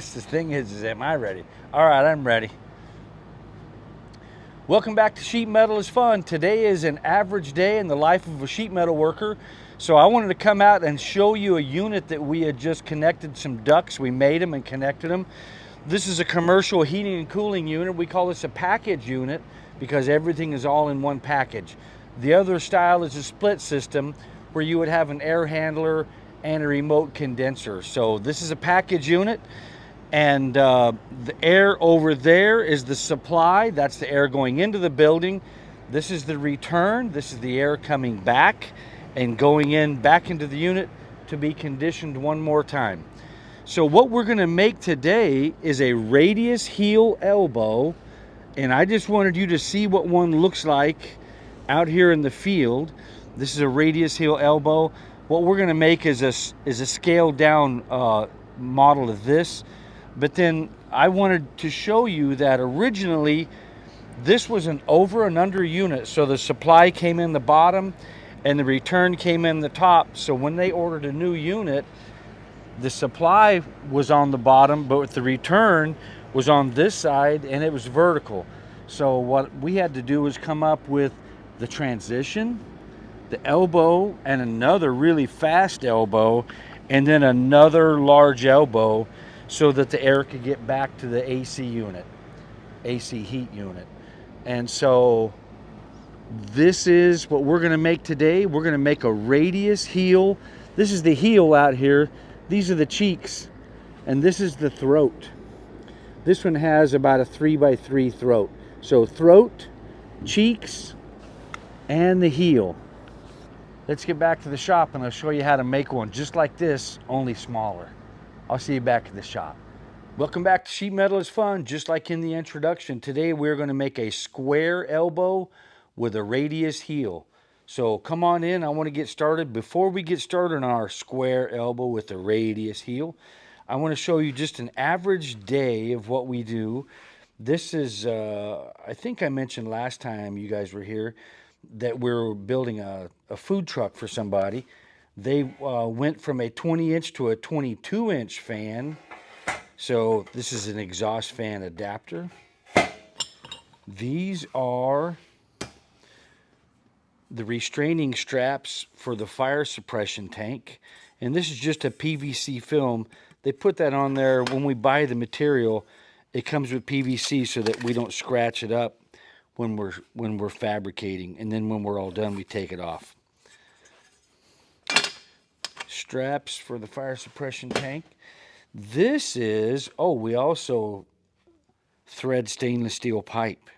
The thing is am I ready? All right, I'm ready. Welcome back to Sheet Metal is Fun. Today is an average day in the life of a sheet metal worker. So I wanted to come out and show you a unit that we had just connected some ducts. We made them and connected them. This is a commercial heating and cooling unit. We call this a package unit because everything is all in one package. The other style is a split system where you would have an air handler and a remote condenser. So this is a package unit. And the air over there is the supply. That's the air going into the building. This is the return. This is the air coming back and going in back into the unit to be conditioned one more time. So what we're going to make today is a radius heel elbow, and I just wanted you to see what one looks like out here in the field. This is a radius heel elbow. What we're going to make is a scaled down model of this. But then I wanted to show you that originally this was an over and under unit. So the supply came in the bottom and the return came in the top. So when they ordered a new unit, the supply was on the bottom, but the return was on this side and it was vertical. So what we had to do was come up with the transition, the elbow, and another really fast elbow, and then another large elbow, so that the air could get back to the AC unit, AC heat unit. And so this is what we're going to make today. We're going to make a radius heel. This is the heel out here. These are the cheeks, and this is the throat. This one has about a 3x3 throat. So throat, cheeks, and the heel. Let's get back to the shop and I'll show you how to make one just like this, only smaller. I'll see you back at the shop. Welcome back to Sheet Metal is Fun. Just like in the introduction, today we're going to make a square elbow with a radius heel. So come on in, I want to get started. Before we get started on our square elbow with the radius heel, I want to show you just an average day of what we do. This is, I think I mentioned last time you guys were here that we're building a food truck for somebody. They went from a 20-inch to a 22-inch fan. So this is an exhaust fan adapter. These are the restraining straps for the fire suppression tank. And this is just a PVC film. They put that on there when we buy the material. It comes with PVC so that we don't scratch it up when we're fabricating. And then when we're all done, we take it off. Straps for the fire suppression tank. This is, we also thread stainless steel pipe.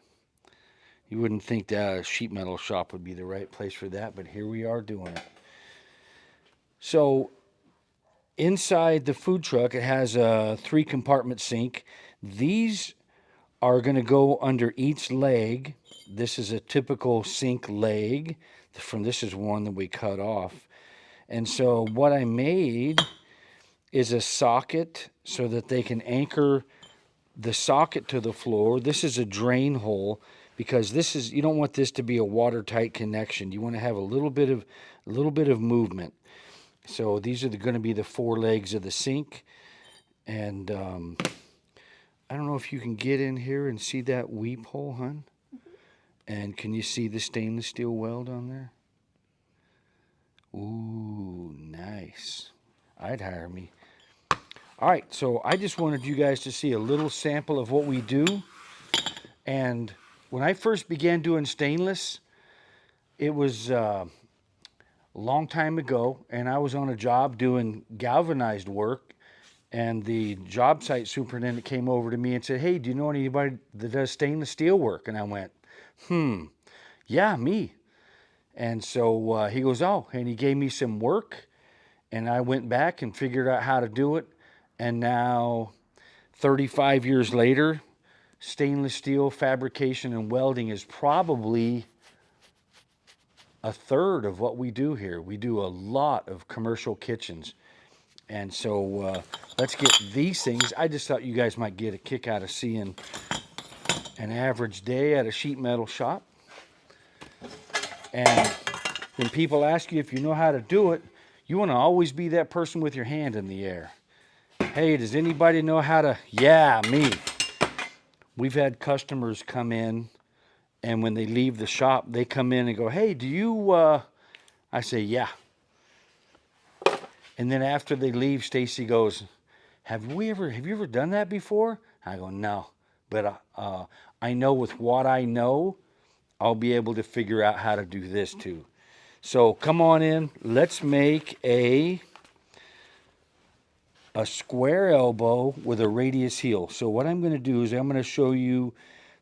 You wouldn't think that a sheet metal shop would be the right place for that, but here we are doing it. So inside the food truck, it has a 3-compartment sink. These are going to go under each leg. This is a typical sink leg. This is one that we cut off. And so what I made is a socket so that they can anchor the socket to the floor. This is a drain hole because you don't want this to be a watertight connection. You want to have a little bit of movement. So these are going to be the 4 legs of the sink. And I don't know if you can get in here and see that weep hole, hon. And can you see the stainless steel weld on there? Ooh, nice. I'd hire me. All right, so I just wanted you guys to see a little sample of what we do. And when I first began doing stainless, it was a long time ago, and I was on a job doing galvanized work, and the job site superintendent came over to me and said, "Hey, do you know anybody that does stainless steel work?" And I went, yeah, me. And so he goes, "Oh," and he gave me some work, and I went back and figured out how to do it. And now, 35 years later, stainless steel fabrication and welding is probably a third of what we do here. We do a lot of commercial kitchens. And so let's get these things. I just thought you guys might get a kick out of seeing an average day at a sheet metal shop. And when people ask you if you know how to do it, you want to always be that person with your hand in the air. Hey, does anybody know how to? Yeah, me. We've had customers come in, and when they leave the shop, they come in and go, "Hey, do you?" I say, "Yeah." And then after they leave, Stacy goes, Have you ever done that before?" I go, "No, but I know with what I know, I'll be able to figure out how to do this too." So come on in. Let's make a square elbow with a radius heel. So what I'm going to do is I'm going to show you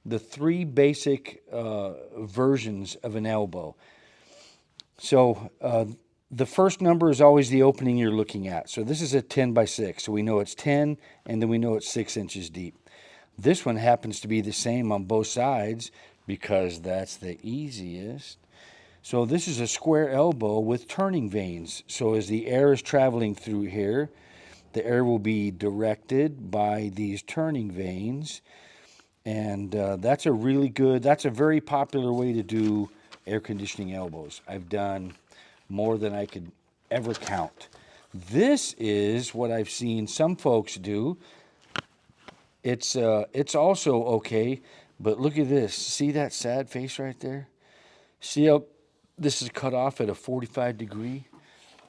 the three basic versions of an elbow. So the first number is always the opening you're looking at. So this is a 10 by 6. So we know it's 10, and then we know it's 6 inches deep. This one happens to be the same on both sides because that's the easiest. So this is a square elbow with turning vanes. So as the air is traveling through here, the air will be directed by these turning vanes. And that's a very popular way to do air conditioning elbows. I've done more than I could ever count. This is what I've seen some folks do. It's also okay, but look at this. See that sad face right there? See how this is cut off at a 45 degree?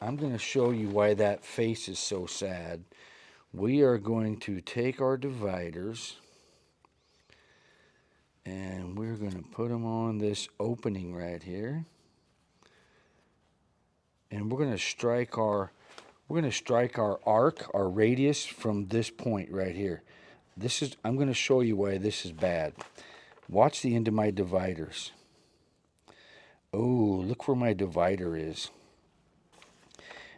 I'm going to show you why that face is so sad. We are going to take our dividers and we're going to put them on this opening right here. And we're going to strike our arc, our radius from this point right here. I'm going to show you why this is bad. Watch the end of my dividers. Oh, look where my divider is.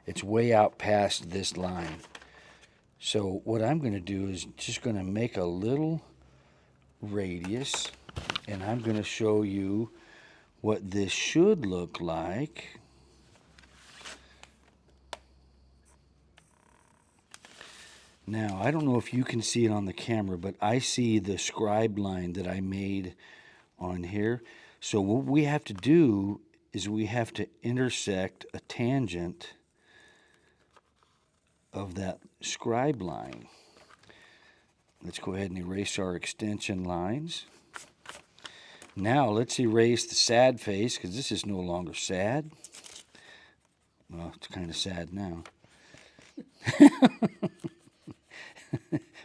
It's way out past this line. So what I'm going to do is just going to make a little radius, and I'm going to show you what this should look like. Now, I don't know if you can see it on the camera, but I see the scribe line that I made on here. So what we have to do is we have to intersect a tangent of that scribe line. Let's go ahead and erase our extension lines. Now let's erase the sad face, because this is no longer sad. Well, it's kind of sad now.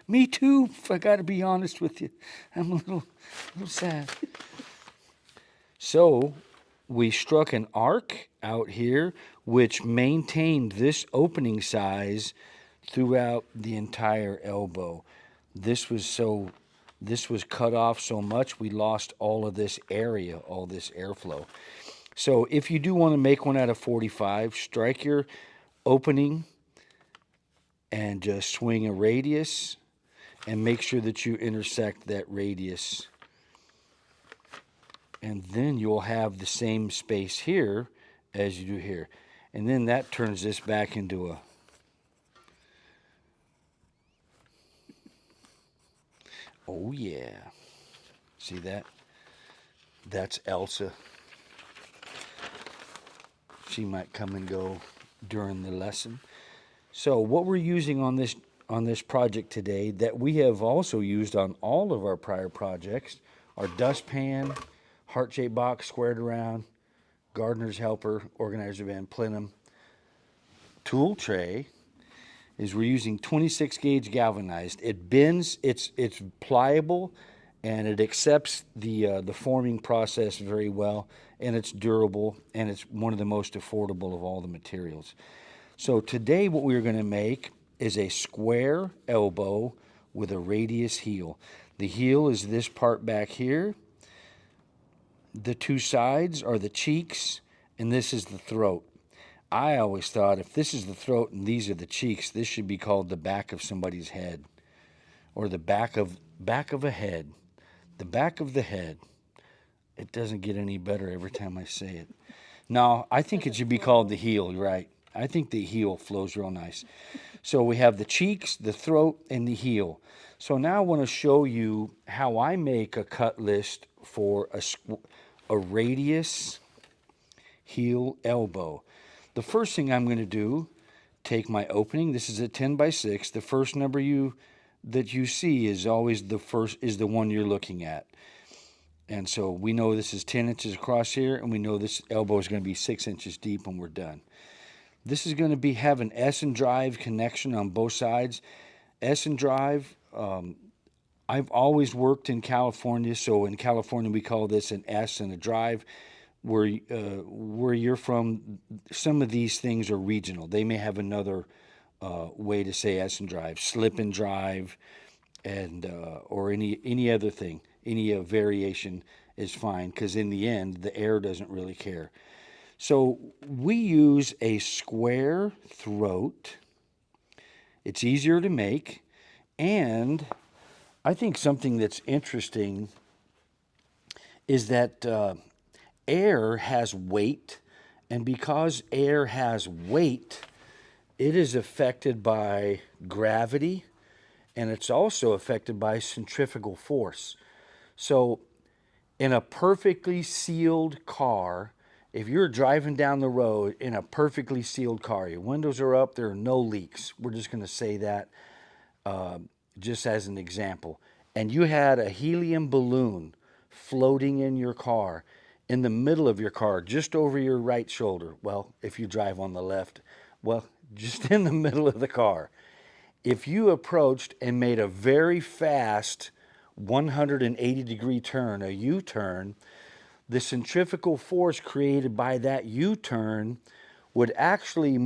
Me too, if I got to be honest with you. I'm a little sad. So we struck an arc out here, which maintained this opening size throughout the entire elbow. This was cut off so much we lost all of this area, all this airflow. So if you do want to make one out of 45, strike your opening and just swing a radius and make sure that you intersect that radius. And then you'll have the same space here as you do here. And then that turns this back into a... Oh yeah. See that? That's Elsa. She might come and go during the lesson. So what we're using on this project today that we have also used on all of our prior projects are dustpan, heart-shaped box squared around, gardener's helper, organizer bin, plenum, tool tray. Is we're using 26 gauge galvanized. It bends, it's pliable, and it accepts the forming process very well, and it's durable, and it's one of the most affordable of all the materials. So today what we're going to make is a square elbow with a radius heel. The heel is this part back here. The two sides are the cheeks, and this is the throat. I always thought if this is the throat and these are the cheeks, this should be called the back of somebody's head, or the back of a head, the back of the head. It doesn't get any better every time I say it. No, I think it should be called the heel, right? I think the heel flows real nice. So we have the cheeks, the throat, and the heel. So now I want to show you how I make a cut list for a radius heel elbow. The first thing I'm going to do take my opening. This is a 10 by 6. The first number that you see is always the one you're looking at. And so we know this is 10 inches across here, and we know this elbow is going to be 6 inches deep when we're done. This is going to have an S and drive connection on both sides. S and drive, I've always worked in California, so in California we call this an S and a drive. Where you're from, some of these things are regional. They may have another way to say S and drive, slip and drive, and or any other thing, any variation is fine, because in the end the air doesn't really care. So we use a square throat. It's easier to make, and I think something that's interesting is that air has weight, and because air has weight, it is affected by gravity, and it's also affected by centrifugal force. So in a perfectly sealed car, if you're driving down the road in a perfectly sealed car, your windows are up, there are no leaks. We're just going to say that just as an example. And you had a helium balloon floating in your car, in the middle of your car, just over your right shoulder. Well, if you drive on the left, well, just in the middle of the car. If you approached and made a very fast 180-degree turn, a U-turn, the centrifugal force created by that U-turn would actually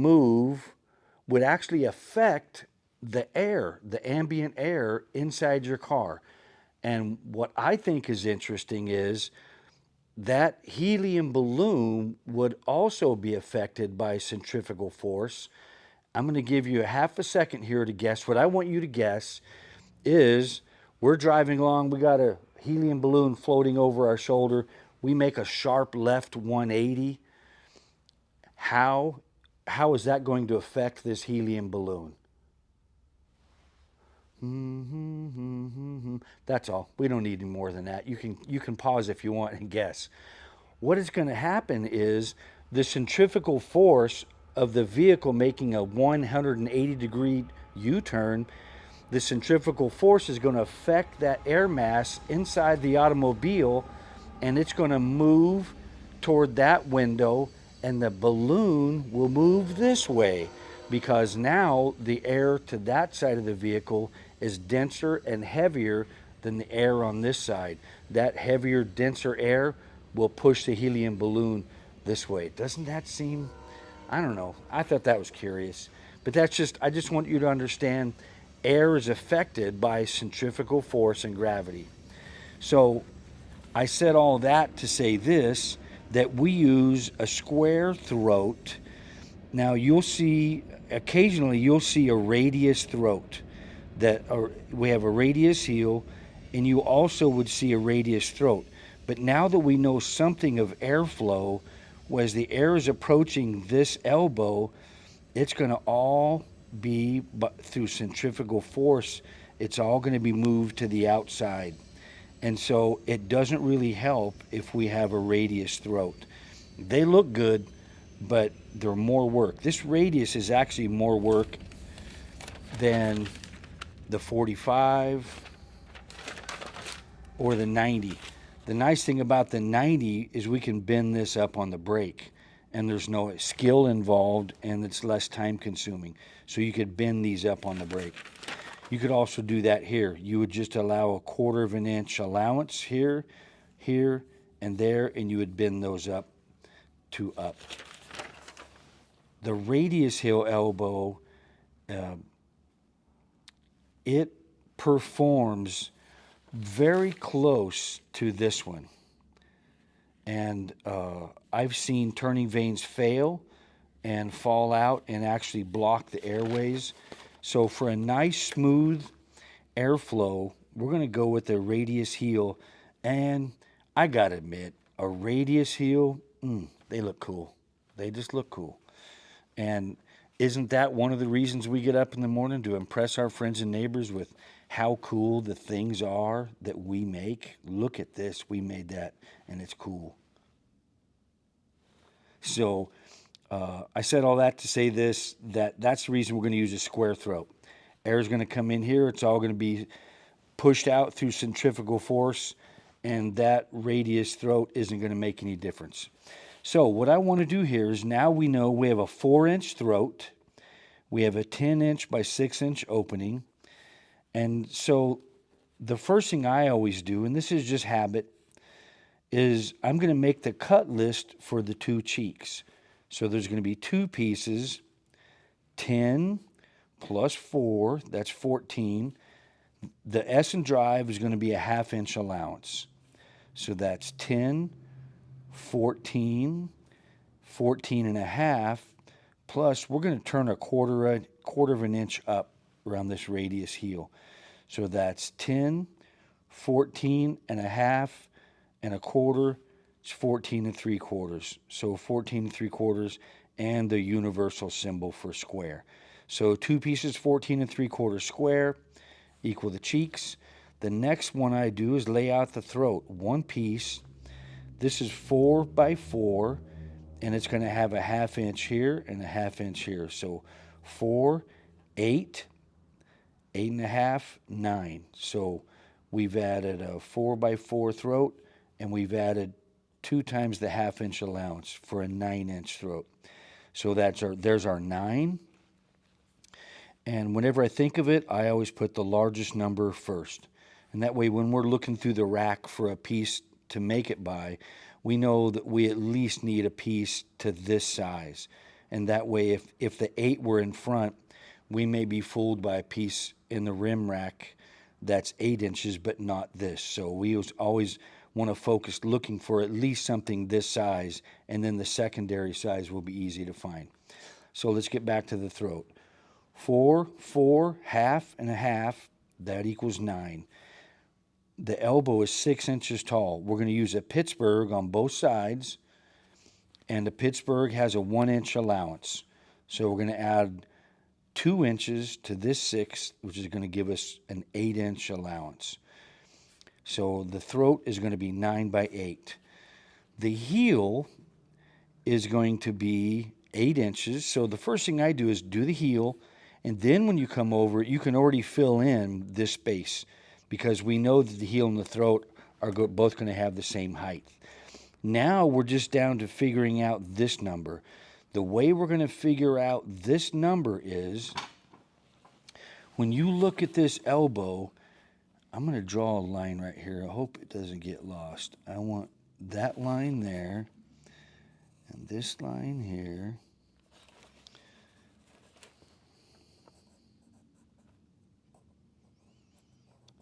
affect the air, the ambient air inside your car. And what I think is interesting is that helium balloon would also be affected by centrifugal force. I'm going to give you a half a second here to guess. What I want you to guess is we're driving along, we got a helium balloon floating over our shoulder. We make a sharp left 180. How is that going to affect this helium balloon? That's all. We don't need any more than that. You can pause if you want and guess. What is going to happen is the centrifugal force of the vehicle making a 180-degree U-turn, the centrifugal force is going to affect that air mass inside the automobile, and it's going to move toward that window, and the balloon will move this way, because now the air to that side of the vehicle is denser and heavier than the air on this side. That heavier, denser air will push the helium balloon this way. Doesn't that seem, I don't know, I thought that was curious. But I just want you to understand air is affected by centrifugal force and gravity. So I said all that to say this, that we use a square throat. Now occasionally you'll see a radius throat. We have a radius heel, and you also would see a radius throat. But now that we know something of airflow, as the air is approaching this elbow, it's going to all be through centrifugal force. It's all going to be moved to the outside. And so it doesn't really help if we have a radius throat. They look good, but they're more work. This radius is actually more work than the 45 or the 90. The nice thing about the 90 is we can bend this up on the brake, and there's no skill involved, and it's less time consuming. So you could bend these up on the brake. You could also do that here. You would just allow a 1/4 of an inch allowance here, here, and there, and you would bend those up to up. The radius heel elbow, it performs very close to this one. And I've seen turning vanes fail and fall out and actually block the airways. So for a nice smooth airflow, we're going to go with the radius heel. And I got to admit, a radius heel, they look cool. They just look cool. And isn't that one of the reasons we get up in the morning, to impress our friends and neighbors with how cool the things are that we make? Look at this. We made that, and it's cool. So I said all that to say this, that's the reason we're going to use a square throat. Air is going to come in here. It's all going to be pushed out through centrifugal force, and that radius throat isn't going to make any difference. So what I want to do here is, now we know we have a 4-inch throat. We have a 10-inch by 6-inch opening. And so the first thing I always do, and this is just habit, is I'm going to make the cut list for the 2 cheeks. So there's going to be 2 pieces, 10 plus 4, that's 14. The S and drive is going to be a 1/2 inch allowance. So that's 10, 14, 14 and a half, plus we're going to turn a quarter of an inch up around this radius heel. So that's 10, 14 and a half, and a quarter. It's 14 3/4. So 14 3/4 and the universal symbol for square. So 2 pieces 14 3/4 square equal the cheeks. The next one I do is lay out the throat. 1 piece. This is 4 by 4, and it's going to have a 1/2 inch here and a 1/2 inch here. So 4, 8, 8 and a half, 9. So we've added a 4 by 4 throat, and we've added 2 times the 1/2 inch allowance for a 9-inch throat. So there's our 9. And whenever I think of it, I always put the largest number first. And that way, when we're looking through the rack for a piece to make it by, we know that we at least need a piece to this size. And that way, if the 8 were in front, we may be fooled by a piece in the rim rack that's 8 inches, but not this. So we always want to focus looking for at least something this size, and then the secondary size will be easy to find. So let's get back to the throat. 4, 4, 1/2 and a half, that equals 9. The elbow is 6 inches tall. We're going to use a Pittsburgh on both sides, and the Pittsburgh has a 1-inch allowance. So we're going to add 2 inches to this 6, which is going to give us an 8-inch allowance. So the throat is going to be 9 by 8. The heel is going to be 8 inches. So the first thing I do is do the heel, and then when you come over, you can already fill in this space, because we know that the heel and the throat are both going to have the same height. Now we're just down to figuring out this number. The way we're going to figure out this number is, when you look at this elbow, I'm going to draw a line right here. I hope it doesn't get lost. I want that line there and this line here.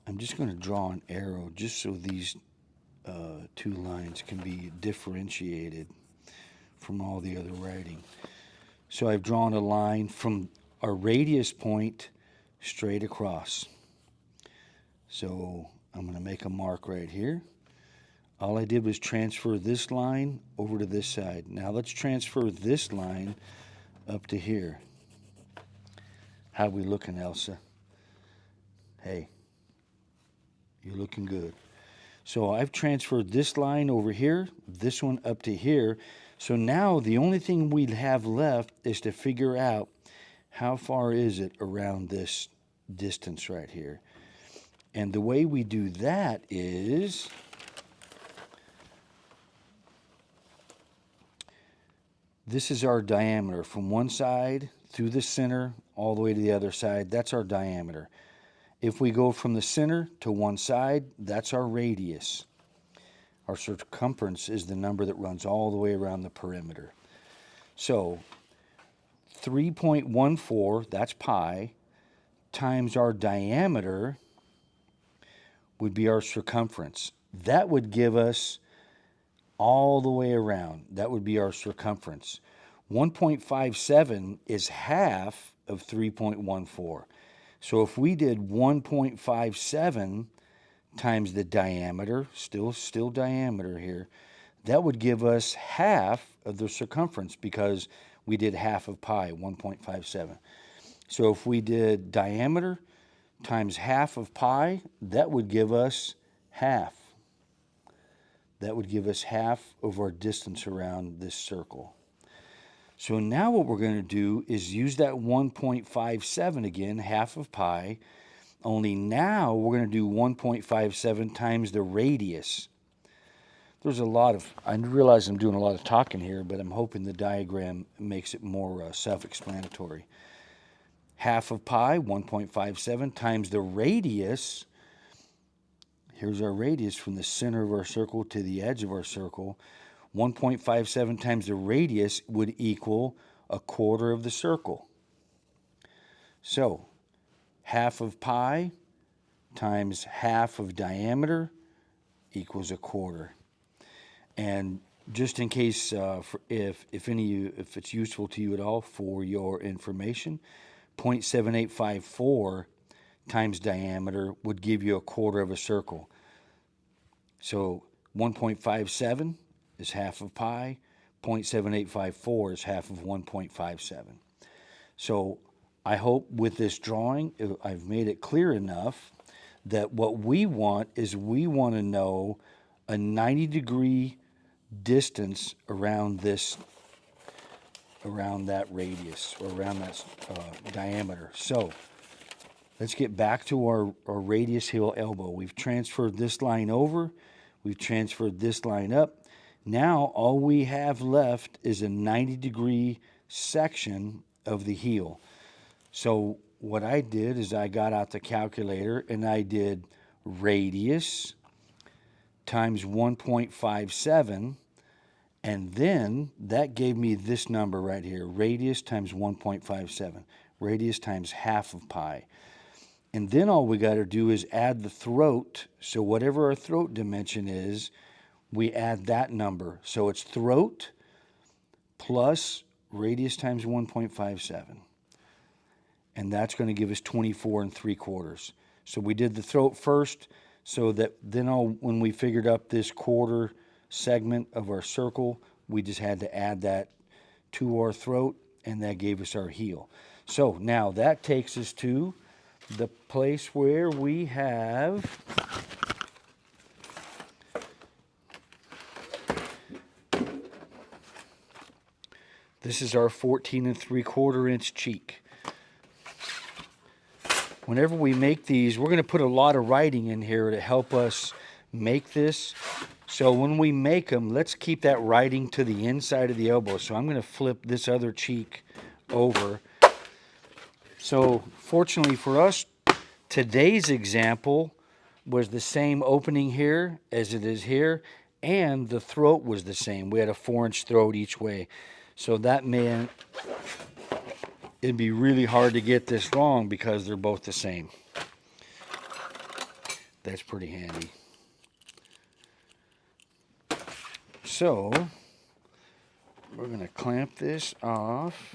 I'm just going to draw an arrow just so these 2 lines can be differentiated from all the other writing. So I've drawn a line from our radius point straight across. So I'm going to make a mark right here. All I did was transfer this line over to this side. Now let's transfer this line up to here. How we looking, Elsa? Hey, you're looking good. So I've transferred this line over here, this one up to here. So now the only thing we'd have left is to figure out how far is it around this distance right here. And the way we do that is, this is our diameter from one side through the center all the way to the other side. That's our diameter. If we go from the center to one side, that's our radius. Our circumference is the number that runs all the way around the perimeter. So 3.14, that's pi, times our diameter would be our circumference. That would give us all the way around. That would be our circumference. 1.57 is half of 3.14. So if we did 1.57 times the diameter, still diameter here, that would give us half of the circumference, because we did half of pi, 1.57. So if we did diameter times half of pi, that would give us half. That would give us half of our distance around this circle. So now what we're going to do is use that 1.57 again, half of pi, only now we're going to do 1.57 times the radius. There's a lot of, I realize I'm doing a lot of talking here, but I'm hoping the diagram makes it more self-explanatory. Half of pi, 1.57, times the radius. Here's our radius from the center of our circle to the edge of our circle. 1.57 times the radius would equal a quarter of the circle. So, half of pi times half of diameter equals a quarter. And just in case, if it's useful to you at all for your information, 0.7854 times diameter would give you a quarter of a circle. So 1.57 is half of pi, 0.7854 is half of 1.57. So I hope with this drawing I've made it clear enough that what we want is we want to know a 90-degree distance around this, around that radius, or around that diameter. So let's get back to our radius heel elbow. We've transferred this line over, we've transferred this line up. Now all we have left is a 90-degree section of the heel. So what I did is I got out the calculator and I did radius times 1.57, and then that gave me this number right here, radius times 1.57, radius times half of pi. And then all we got to do is add the throat. So whatever our throat dimension is, we add that number. So it's throat plus radius times 1.57. And that's going to give us 24 3/4. So we did the throat first, so that then when we figured up this quarter segment of our circle, we just had to add that to our throat, and that gave us our heel. So now that takes us to the place where we have this is our 14 3/4 inch cheek. Whenever we make these, we're going to put a lot of writing in here to help us make this. So when we make them, let's keep that writing to the inside of the elbow. So I'm going to flip this other cheek over. So fortunately for us, today's example was the same opening here as it is here, and the throat was the same. We had a 4-inch throat each way. So that meant it'd be really hard to get this wrong because they're both the same. That's pretty handy. So we're going to clamp this off.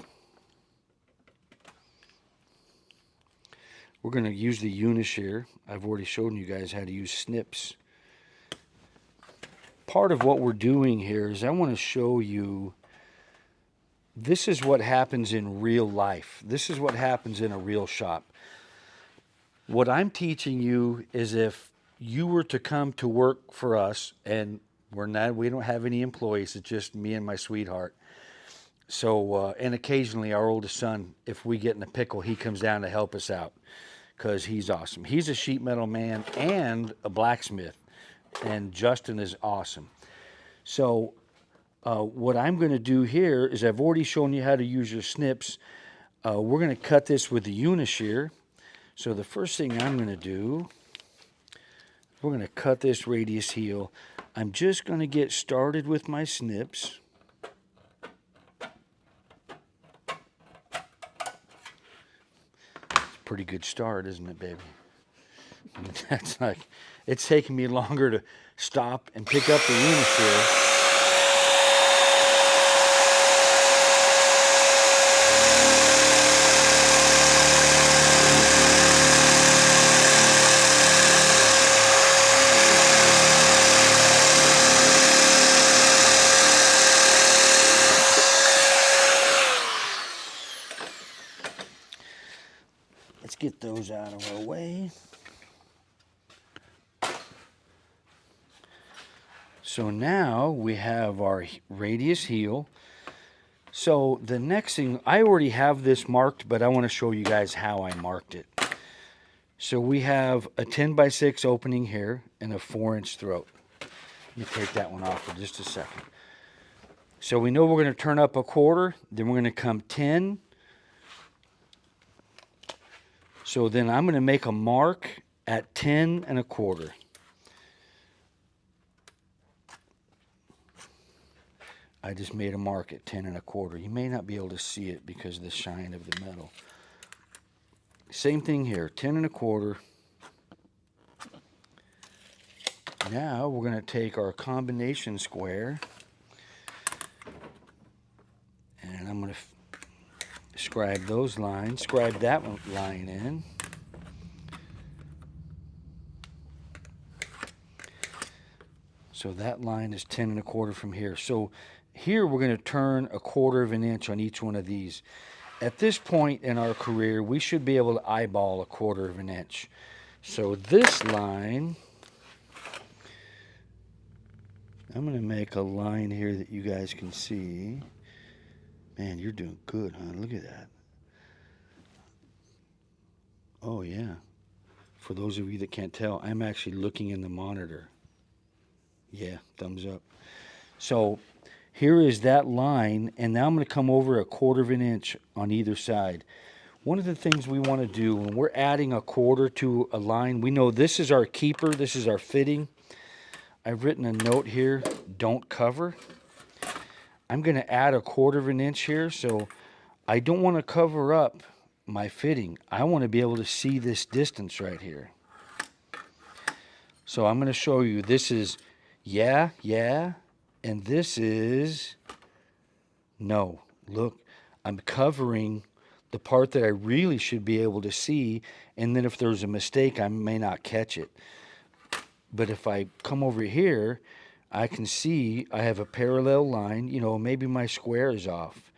We're going to use the unishear. I've already shown you guys how to use snips. Part of what we're doing here is I want to show you this is what happens in real life. This is what happens in a real shop. What I'm teaching you is if you were to come to work for us, and we don't have any employees, it's just me and my sweetheart. So, and occasionally our oldest son, if we get in a pickle, he comes down to help us out because he's awesome. He's a sheet metal man and a blacksmith, and Justin is awesome. So what I'm going to do here is I've already shown you how to use your snips. We're going to cut this with the unishear. So the first thing I'm going to do, we're going to cut this radius heel. I'm just going to get started with my snips. It's a pretty good start, isn't it, baby? That's like, it's taking me longer to stop and pick up the unishear. Let's get those out of our way. So now we have our radius heel. So the next thing, I already have this marked, but I want to show you guys how I marked it. So we have a 10x6 opening here and a 4-inch throat. Let me take that one off for just a second. So we know we're going to turn up a quarter, then we're going to come 10. So then I'm going to make a mark at 10 1/4. I just made a mark at 10 1/4. You may not be able to see it because of the shine of the metal. Same thing here, 10 1/4. Now we're going to take our combination square and I'm going to scribe those lines, scribe that line in. So that line is 10 1/4 from here. So here we're going to turn 1/4 of an inch on each one of these. At this point in our career, we should be able to eyeball 1/4 of an inch. So this line, I'm going to make a line here that you guys can see. Man, you're doing good, huh? Look at that. Oh, yeah. For those of you that can't tell, I'm actually looking in the monitor. Yeah, thumbs up. So here is that line, and now I'm going to come over 1/4 of an inch on either side. One of the things we want to do when we're adding 1/4 to a line, we know this is our keeper, this is our fitting. I've written a note here, don't cover. I'm going to add 1/4 of an inch here, so I don't want to cover up my fitting. I want to be able to see this distance right here. So I'm going to show you, this is yeah, and this is no. Look, I'm covering the part that I really should be able to see, and then if there's a mistake, I may not catch it. But if I come over here, I can see I have a parallel line. You know, maybe my square is off,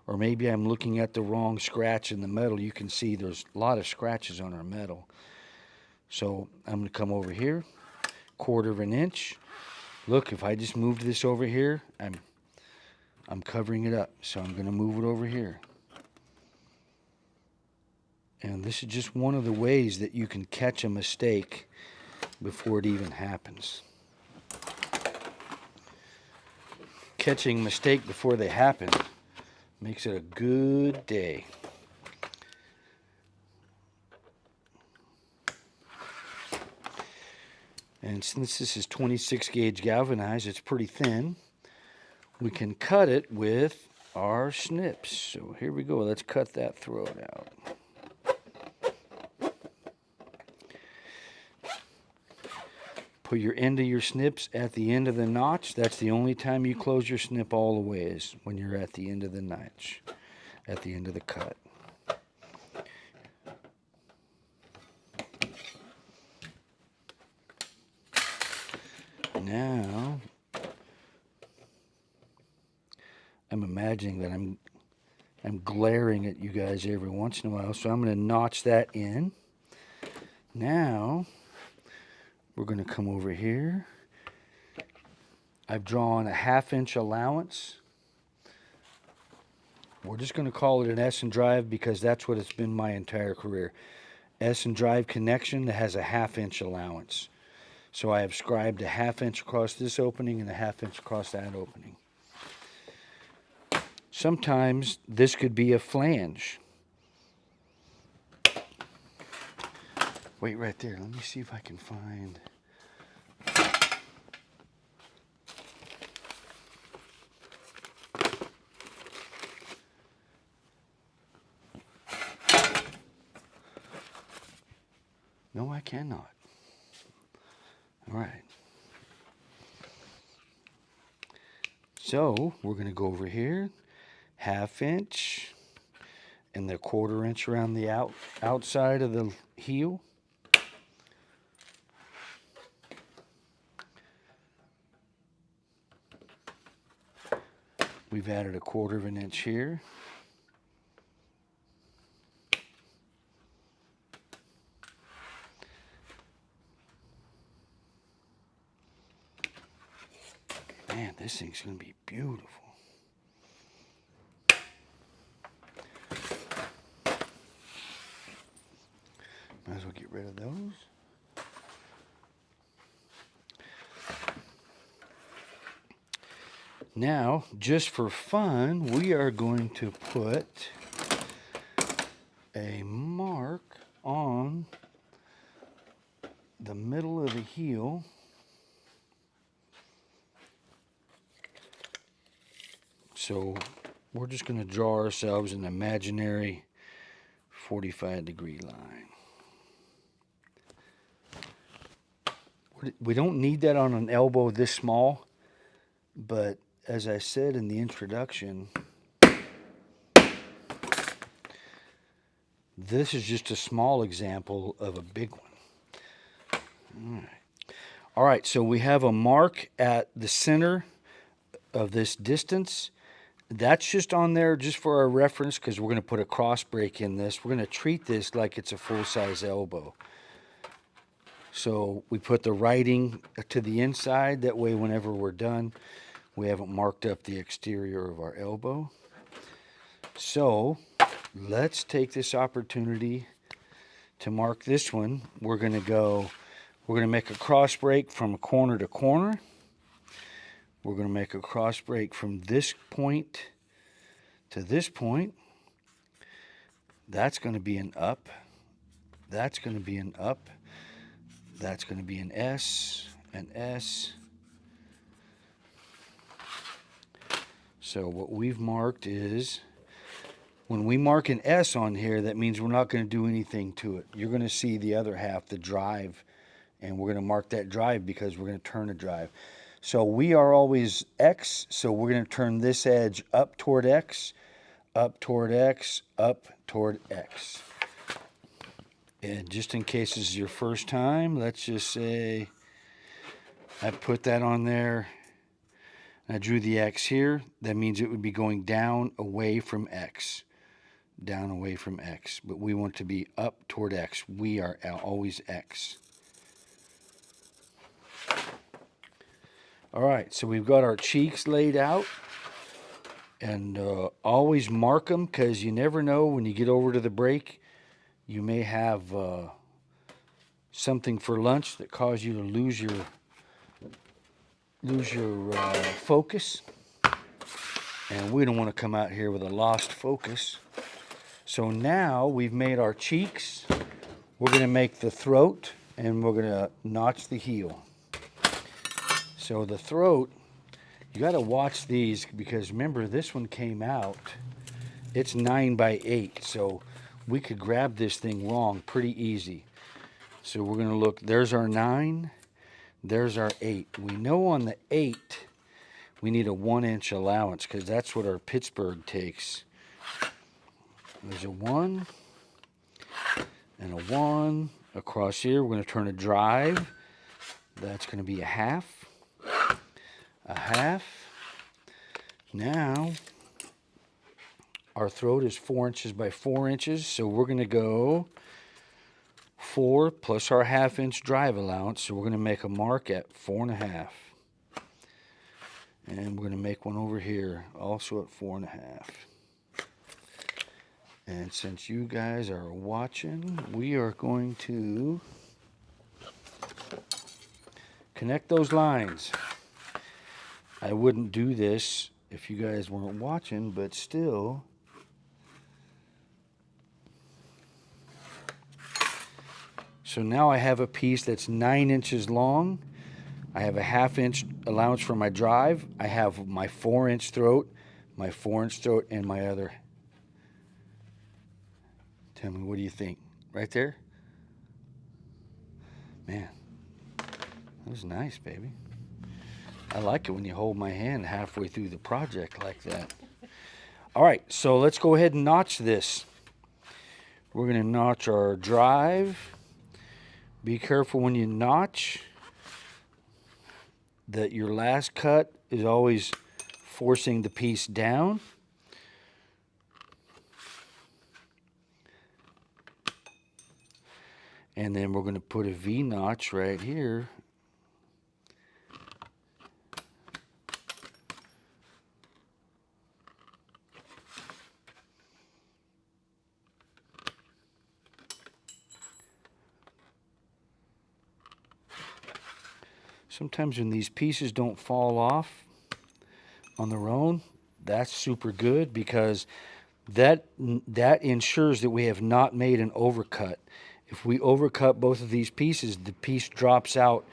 or maybe I'm looking at the wrong scratch in the metal. You can see there's a lot of scratches on our metal. So I'm going to come over here, 1/4 of an inch. Look, if I just moved this over here, I'm covering it up. So I'm going to move it over here. And this is just one of the ways that you can catch a mistake before it even happens. Catching a mistake before they happen makes it a good day. And since this is 26 gauge galvanized, it's pretty thin. We can cut it with our snips. So here we go. Let's cut that throat out. Put your end of your snips at the end of the notch. That's the only time you close your snip all the way, is when you're at the end of the notch, at the end of the cut. Now, I'm imagining that I'm glaring at you guys every once in a while, so I'm going to notch that in. Now, we're going to come over here. I've drawn a 1/2 inch allowance. We're just going to call it an S and drive because that's what it's been my entire career. S and drive connection that has a 1/2 inch allowance. So I have scribed a 1/2 inch across this opening and a 1/2 inch across that opening. Sometimes this could be a flange. Wait right there. Let me see if I can find. No, I cannot. All right. So we're going to go over here, 1/2 inch, and the 1/4 inch around the outside of the heel. We've added a 1/4 of an inch here. Man, this thing's going to be beautiful. Might as well get rid of those. Now, just for fun, we are going to put a mark on the middle of the heel. So we're just going to draw ourselves an imaginary 45-degree line. We don't need that on an elbow this small, but as I said in the introduction, this is just a small example of a big one. All right, so we have a mark at the center of this distance. That's just on there just for our reference because we're going to put a cross break in this. We're going to treat this like it's a full-size elbow. So we put the writing to the inside. That way, whenever we're done, we haven't marked up the exterior of our elbow. So let's take this opportunity to mark this one. We're going to make a cross break from corner to corner. We're going to make a cross break from this point to this point. That's going to be an up. That's going to be an up. That's going to be an S, an S. So what we've marked is, when we mark an S on here, that means we're not going to do anything to it. You're going to see the other half, the drive, and we're going to mark that drive because we're going to turn a drive. So we are always X, so we're going to turn this edge up toward X, up toward X, up toward X. And just in case this is your first time, let's just say I put that on there. I drew the X here. That means it would be going down away from X. Down away from X. But we want to be up toward X. We are always X. All right, so we've got our cheeks laid out. And always mark them because you never know when you get over to the break. You may have something for lunch that causes you to lose your focus, and we don't want to come out here with a lost focus. So now we've made our cheeks. We're going to make the throat, and we're going to notch the heel. So the throat, you got to watch these because remember this one came out. It's 9x8, so we could grab this thing wrong pretty easy. So we're going to look, there's our 9, there's our 8. We know on the 8, we need a 1-inch allowance because that's what our Pittsburgh takes. There's a 1 and a 1. Across here, we're going to turn a drive. That's going to be a half. A half. Now, our throat is 4 inches by 4 inches, so we're going to go 4 plus our 1/2-inch drive allowance. So we're going to make a mark at 4.5. And we're going to make one over here, also at 4.5. And since you guys are watching, we are going to connect those lines. I wouldn't do this if you guys weren't watching, but still. So now I have a piece that's 9 inches long. I have a 1/2-inch allowance for my drive. I have my 4-inch throat, and my other. Tell me, what do you think? Right there? Man, that was nice, baby. I like it when you hold my hand halfway through the project like that. All right, so let's go ahead and notch this. We're going to notch our drive. Be careful when you notch that your last cut is always forcing the piece down. And then we're going to put a V notch right here. Sometimes when these pieces don't fall off on their own, that's super good, because that ensures that we have not made an overcut. If we overcut both of these pieces, the piece drops out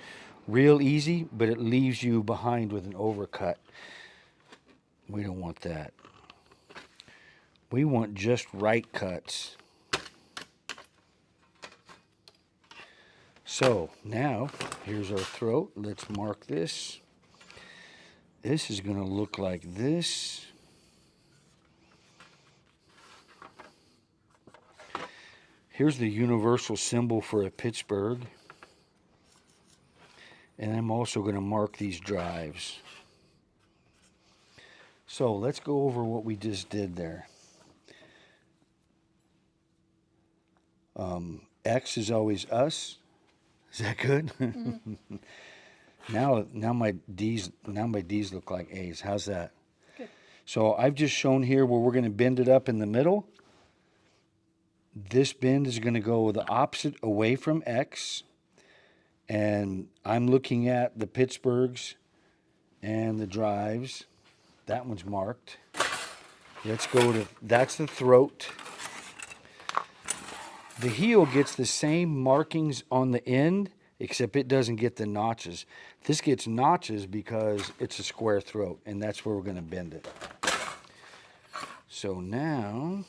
real easy, but it leaves you behind with an overcut. We don't want that. We want just right cuts. So now, here's our throat. Let's mark this. This is going to look like this. Here's the universal symbol for a Pittsburgh. And I'm also going to mark these drives. So let's go over what we just did there. X is always us. Is that good? Mm-hmm. Now my D's look like A's. How's that? Good. So I've just shown here where we're going to bend it up in the middle. This bend is going to go the opposite away from X. And I'm looking at the Pittsburghs and the drives. That one's marked. Let's go to, that's the throat. The heel gets the same markings on the end, except it doesn't get the notches. This gets notches because it's a square throat, and that's where we're going to bend it. So now,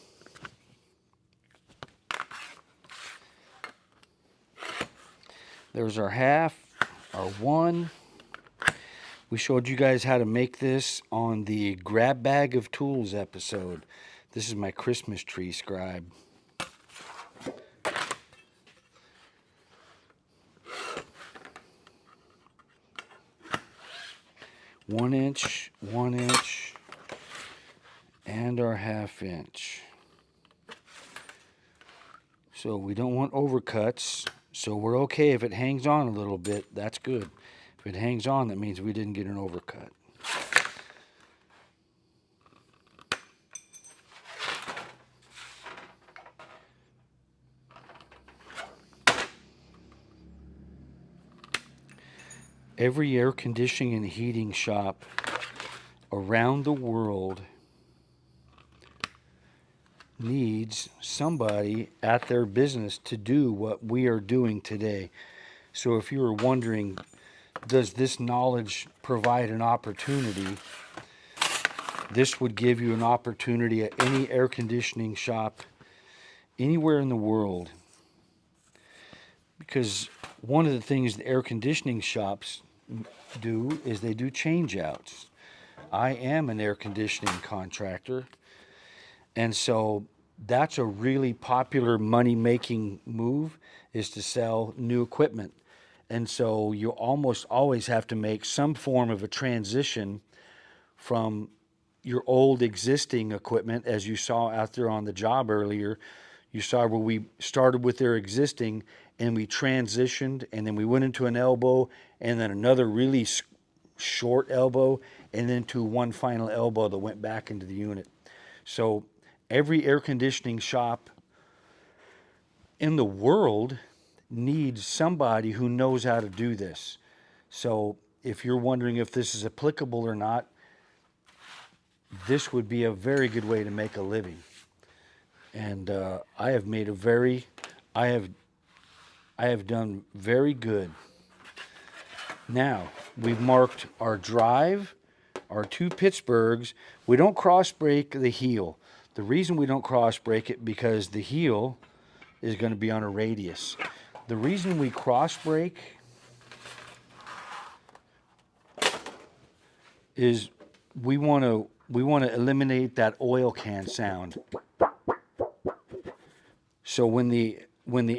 there's our half, our one. We showed you guys how to make this on the Grab Bag of Tools episode. This is my Christmas tree scribe. One inch, and our ½ inch. So we don't want overcuts, so we're okay if it hangs on a little bit, that's good. If it hangs on, that means we didn't get an overcut. Every air conditioning and heating shop around the world needs somebody at their business to do what we are doing today. So if you were wondering, does this knowledge provide an opportunity? This would give you an opportunity at any air conditioning shop anywhere in the world. Because one of the things the air conditioning shops do is they do change outs. I am an air conditioning contractor, and so that's a really popular money-making move, is to sell new equipment. And so you almost always have to make some form of a transition from your old existing equipment, as you saw out there on the job earlier. You saw where we started with their existing, and we transitioned, and then we went into an elbow, and then another really short elbow, and then to one final elbow that went back into the unit. So every air conditioning shop in the world needs somebody who knows how to do this. So if you're wondering if this is applicable or not, this would be a very good way to make a living. And I have made I have done very good. Now, we've marked our drive, our two Pittsburghs. We don't cross break the heel. The reason we don't cross break it, because the heel is going to be on a radius. The reason we cross break is we want to eliminate that oil can sound. So when the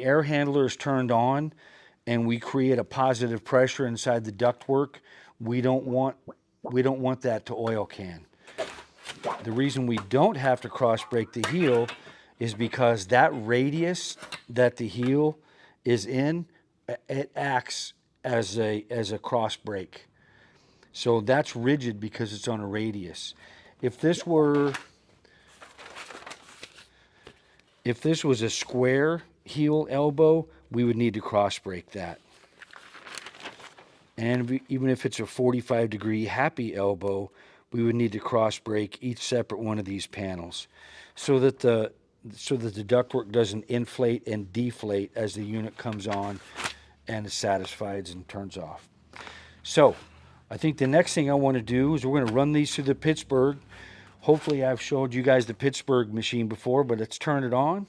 air handler is turned on and we create a positive pressure inside the ductwork, we don't want that to oil can. The reason we don't have to cross break the heel is because that radius that the heel is in, it acts as a cross break. So that's rigid because it's on a radius. If this was a square heel elbow, we would need to cross break that. And even if it's a 45-degree happy elbow, we would need to cross break each separate one of these panels so that the ductwork doesn't inflate and deflate as the unit comes on and is satisfied and turns off. So I think the next thing I want to do is we're going to run these through the Pittsburgh. Hopefully I've showed you guys the Pittsburgh machine before, but let's turn it on.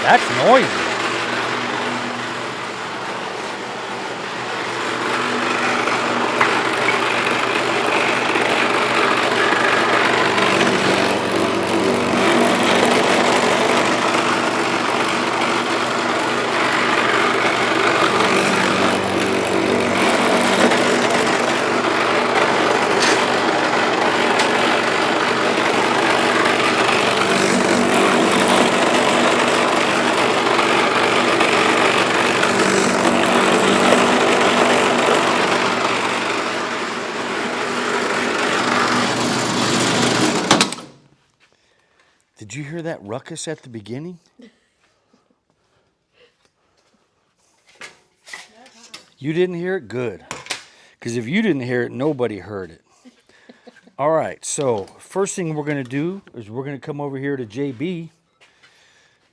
That's noisy. Did you hear that ruckus at the beginning? You didn't hear it? Good. Because if you didn't hear it, nobody heard it. All right, so first thing we're going to do is we're going to come over here to JB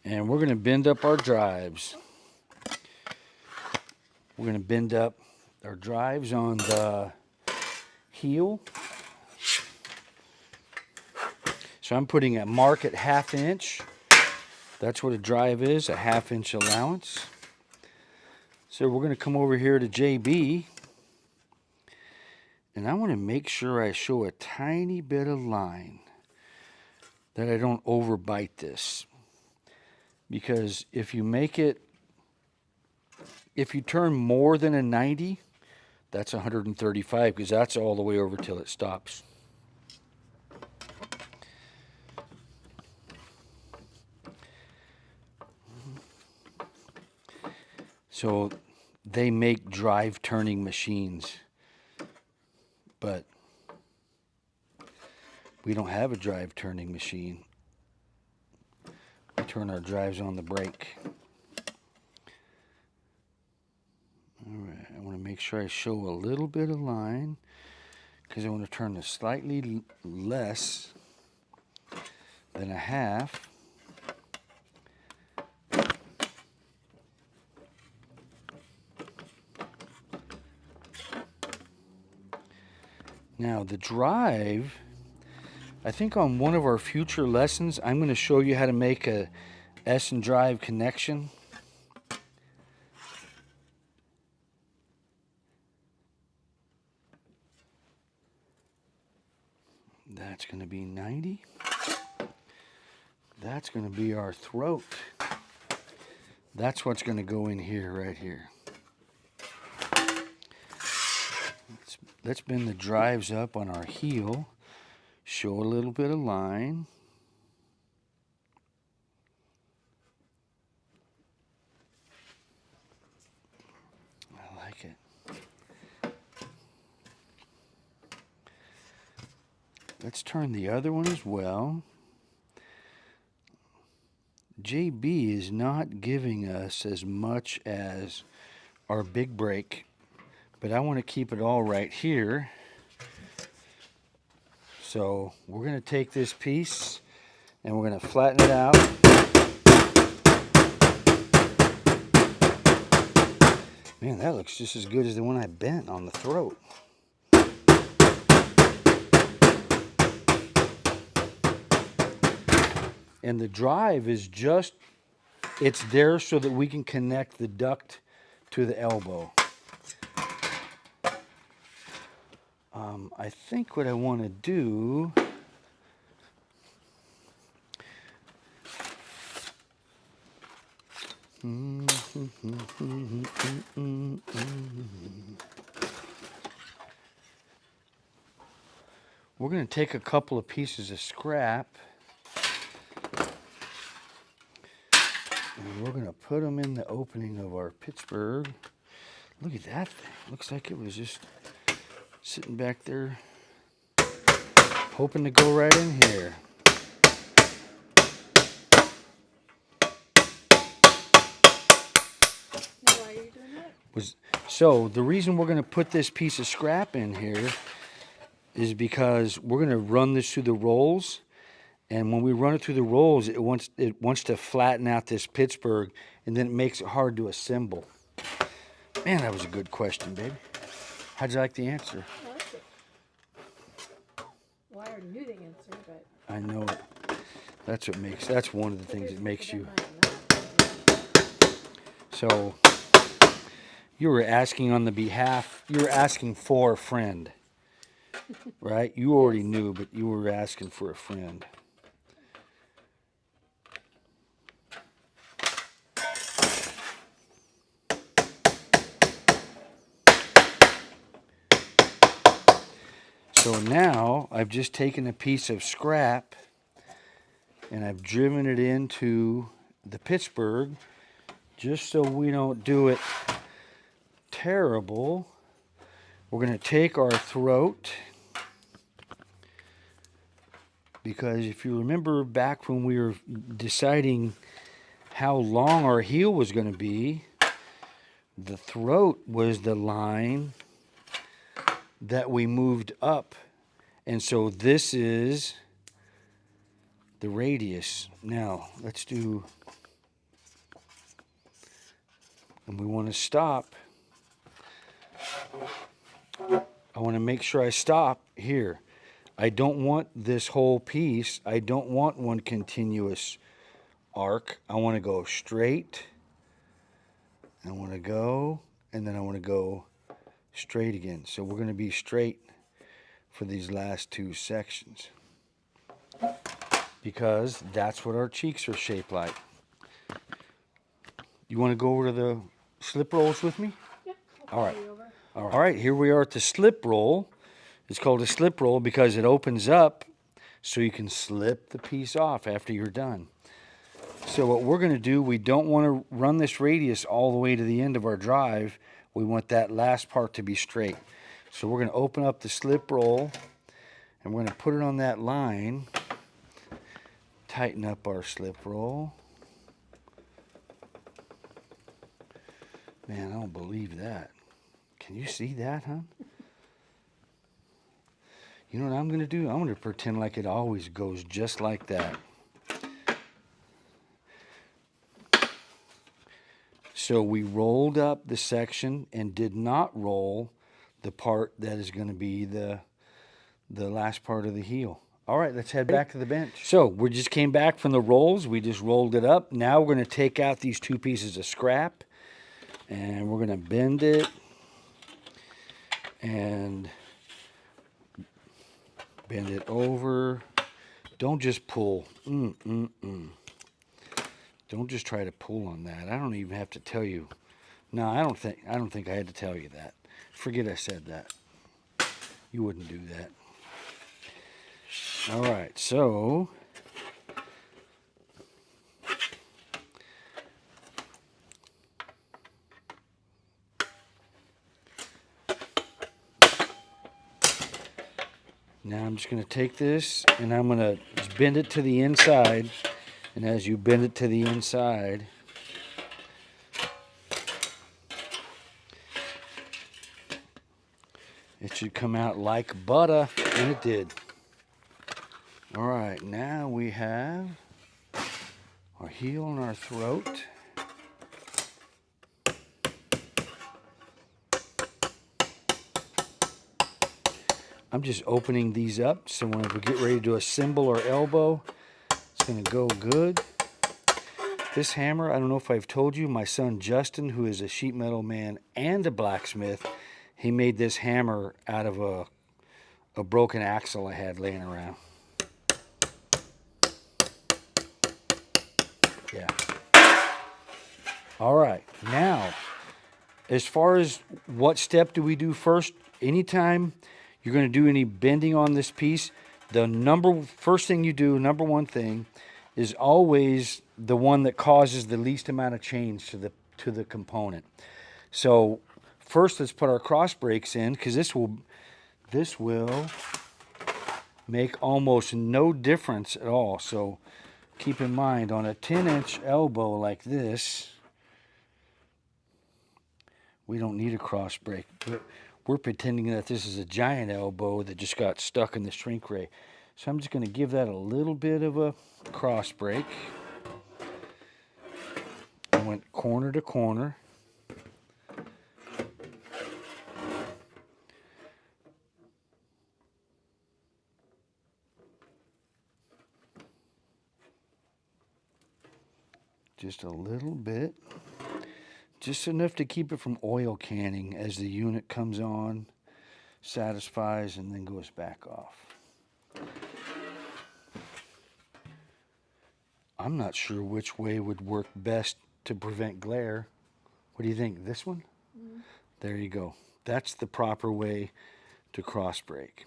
and we're going to bend up our drives. We're going to bend up our drives on the heel. So I'm putting a mark at 1/2 inch. That's what a drive is, a 1/2 inch allowance. So we're going to come over here to JB. And I want to make sure I show a tiny bit of line, that I don't overbite this. Because if you turn more than a 90, that's 135, because that's all the way over till it stops. So they make drive turning machines, but we don't have a drive turning machine. We turn our drives on the brake. All right, I want to make sure I show a little bit of line, because I want to turn this slightly less than 1/2. Now the drive, I think on one of our future lessons, I'm going to show you how to make a S and drive connection. That's going to be 90. That's going to be our throat. That's what's going to go in here, right here. Let's bend the drives up on our heel. Show a little bit of line. I like it. Let's turn the other one as well. JB is not giving us as much as our big brake, but I want to keep it all right here. So we're going to take this piece and we're going to flatten it out. Man, that looks just as good as the one I bent on the throat. And the drive is just, it's there so that we can connect the duct to the elbow. I think what I want to do, we're going to take a couple of pieces of scrap and we're going to put them in the opening of our Pittsburgh. Look at that thing. Looks like it was just sitting back there hoping to go right in here. So the reason we're going to put this piece of scrap in here is because we're going to run this through the rolls, and when we run it through the rolls, it wants to flatten out this Pittsburgh, and then it makes it hard to assemble. Man, that was a good question, baby. How'd you like the answer? I liked it. Well, I already knew the answer, but I know it. That's one of the things that makes you. So you were asking on the behalf, you were asking for a friend, right? You already knew, but you were asking for a friend. So now I've just taken a piece of scrap and I've driven it into the Pittsburgh just so we don't do it terrible. We're going to take our throat, because if you remember back when we were deciding how long our heel was going to be, the throat was the line that we moved up. And so this is the radius. Now, let's do, and we want to stop. I want to make sure I stop here. I don't want this whole piece. I don't want one continuous arc. I want to go straight. I want to go, and then I want to go straight again. So we're going to be straight for these last two sections, because that's what our cheeks are shaped like. You want to go over to the slip rolls with me? yeah. All right. All right, here we are at the slip roll. It's called a slip roll because it opens up so you can slip the piece off after you're done. So what we're going to do, we don't want to run this radius all the way to the end of our drive. We want that last part to be straight. So we're going to open up the slip roll, and we're going to put it on that line. Tighten up our slip roll. Man, I don't believe that. Can you see that, huh? You know what I'm going to do? I'm going to pretend like it always goes just like that. So we rolled up the section and did not roll the part that is going to be the last part of the heel. All right, let's head back to the bench. So we just came back from the rolls. We just rolled it up. Now we're going to take out these two pieces of scrap, and we're going to bend it and bend it over. Don't just pull. Don't just try to pull on that. I don't even have to tell you. No, I don't think I had to tell you that. Forget I said that. You wouldn't do that. All right, so now I'm just going to take this and I'm going to bend it to the inside. And as you bend it to the inside, it should come out like butter, and it did. All right, now we have our heel and our throat. I'm just opening these up so when we get ready to assemble our elbow, it's going to go good. This hammer, I don't know if I've told you, my son Justin, who is a sheet metal man and a blacksmith, he made this hammer out of a broken axle I had laying around. Yeah. All right. Now, as far as what step do we do first, anytime you're going to do any bending on this piece, the first thing you do, number one thing, is always the one that causes the least amount of change to the component. So first, let's put our cross brakes in, because this will make almost no difference at all. So keep in mind, on a 10-inch elbow like this, we don't need a cross break. We're pretending that this is a giant elbow that just got stuck in the shrink ray. So I'm just going to give that a little bit of a cross break. I went corner to corner. Just a little bit. Just enough to keep it from oil canning as the unit comes on, satisfies, and then goes back off. I'm not sure which way would work best to prevent glare. What do you think? This one? Mm-hmm. There you go. That's the proper way to cross break.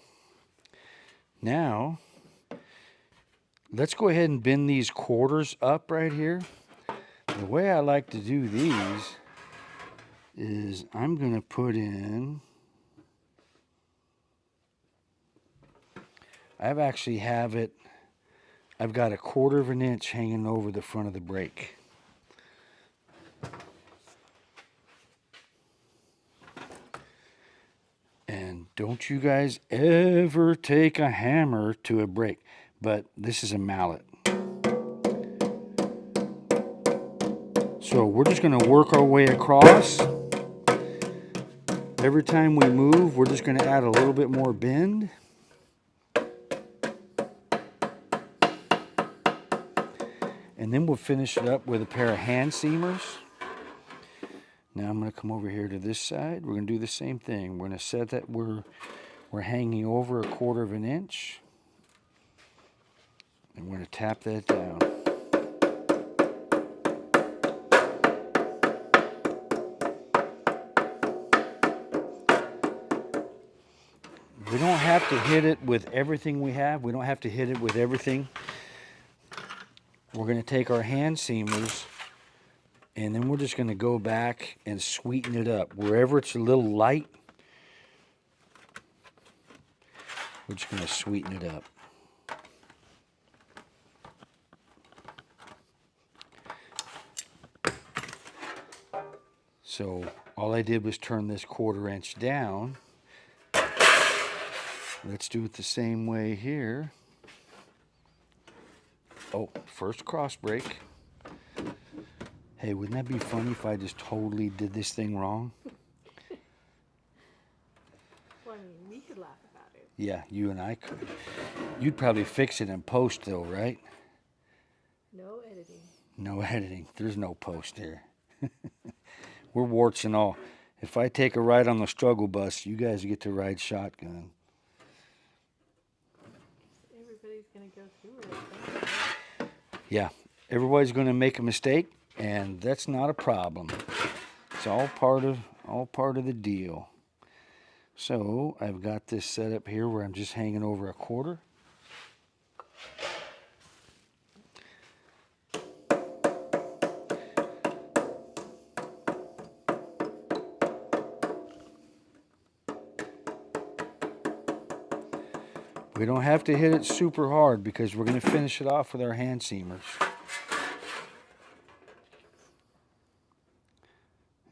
Now, let's go ahead and bend these quarters up right here. The way I like to do these is I'm going to put in, I've got 1/4 of an inch hanging over the front of the brake. And don't you guys ever take a hammer to a brake, but this is a mallet. So we're just going to work our way across. Every time we move, we're just going to add a little bit more bend. And then we'll finish it up with a pair of hand seamers. Now I'm going to come over here to this side. We're going to do the same thing. We're going to set that we're hanging over 1/4 of an inch. And we're going to tap that down. We don't have to hit it with everything we have. We don't have to hit it with everything. We're going to take our hand seamers and then we're just going to go back and sweeten it up. Wherever it's a little light, we're just going to sweeten it up. So all I did was turn this 1/4 inch down. Let's do it the same way here. Oh, first cross break. Hey, wouldn't that be funny if I just totally did this thing wrong? Well, I mean, we could laugh about it. Yeah, you and I could. You'd probably fix it in post though, right? No editing. No editing. There's no post here. We're warts and all. If I take a ride on the struggle bus, you guys get to ride shotgun. Everybody's going to go through it. Yeah, everybody's going to make a mistake, and that's not a problem. It's all part of the deal. So I've got this set up here where I'm just hanging over 1/4. We don't have to hit it super hard because we're going to finish it off with our hand seamers.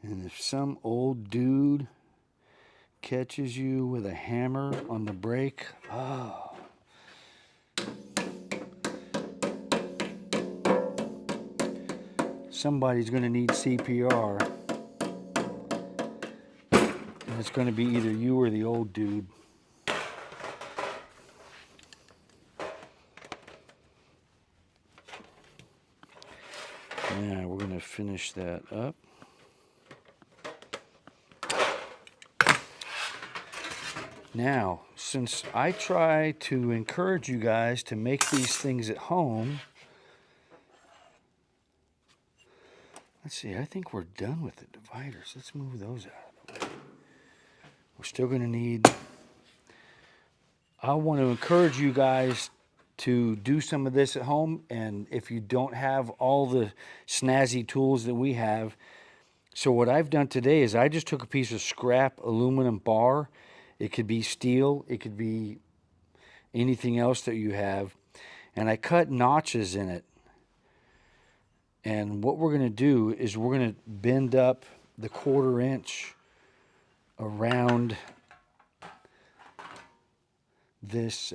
And if some old dude catches you with a hammer on the brake, oh. Somebody's going to need CPR. And it's going to be either you or the old dude. Now we're going to finish that up. Now, since I try to encourage you guys to make these things at home, let's see, I think we're done with the dividers. Let's move those out of the way. We're still going to need, I want to encourage you guys to do some of this at home, and if you don't have all the snazzy tools that we have, so what I've done today is I just took a piece of scrap aluminum bar. It could be steel, it could be anything else that you have, and I cut notches in it. And what we're going to do is we're going to bend up the 1/4 inch around this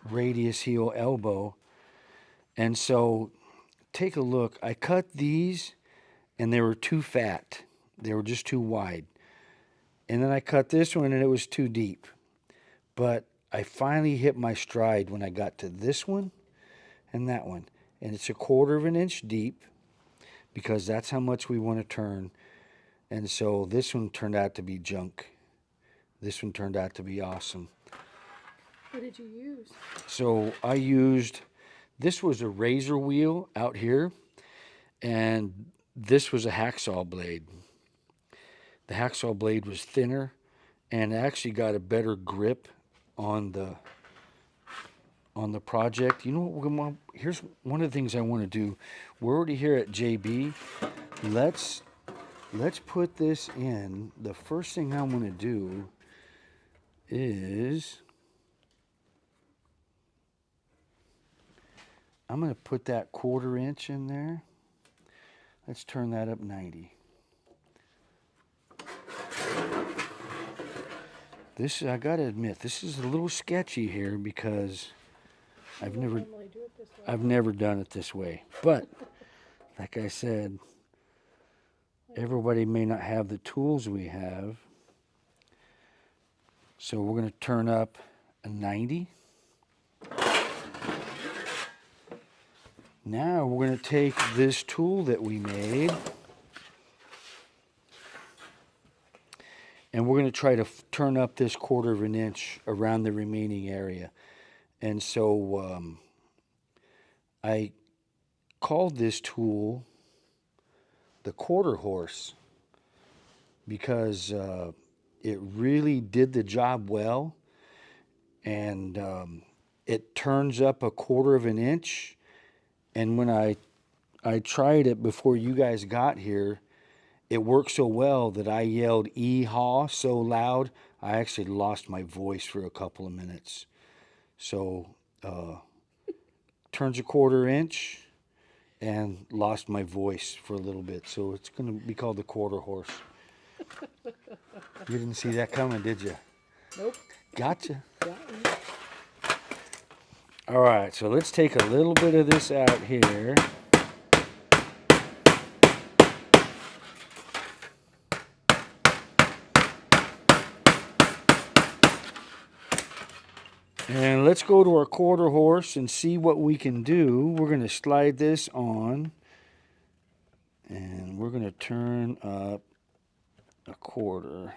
radius heel elbow. And so take a look. I cut these and they were too fat. They were just too wide. And then I cut this one and it was too deep. But I finally hit my stride when I got to this one and that one. And it's 1/4 of an inch deep because that's how much we want to turn. And so this one turned out to be junk. This one turned out to be awesome. What did you use? So I used, this was a razor wheel out here, and this was a hacksaw blade. The hacksaw blade was thinner and actually got a better grip on the project. You know what? Here's one of the things I want to do. We're already here at JB. Let's put this in. The first thing I want to do is I'm going to put that 1/4 inch in there. Let's turn that up 90. This, I got to admit, this is a little sketchy here because I've never done it this way. But like I said, everybody may not have the tools we have. So we're going to turn up a 90. Now we're going to take this tool that we made and we're going to try to turn up this 1/4 of an inch around the remaining area. And so I called this tool the 1/4 horse because it really did the job well. And it turns up 1/4 of an inch. And when I tried it before you guys got here, it worked so well that I yelled "ee-haw" so loud, I actually lost my voice for a couple of minutes. So, turns 1/4 inch and lost my voice for a little bit. So it's going to be called the 1/4 horse. You didn't see that coming, did you? Nope. Gotcha. All right, so let's take a little bit of this out here. And let's go to our 1/4 horse and see what we can do. We're going to slide this on and we're going to turn up 1/4.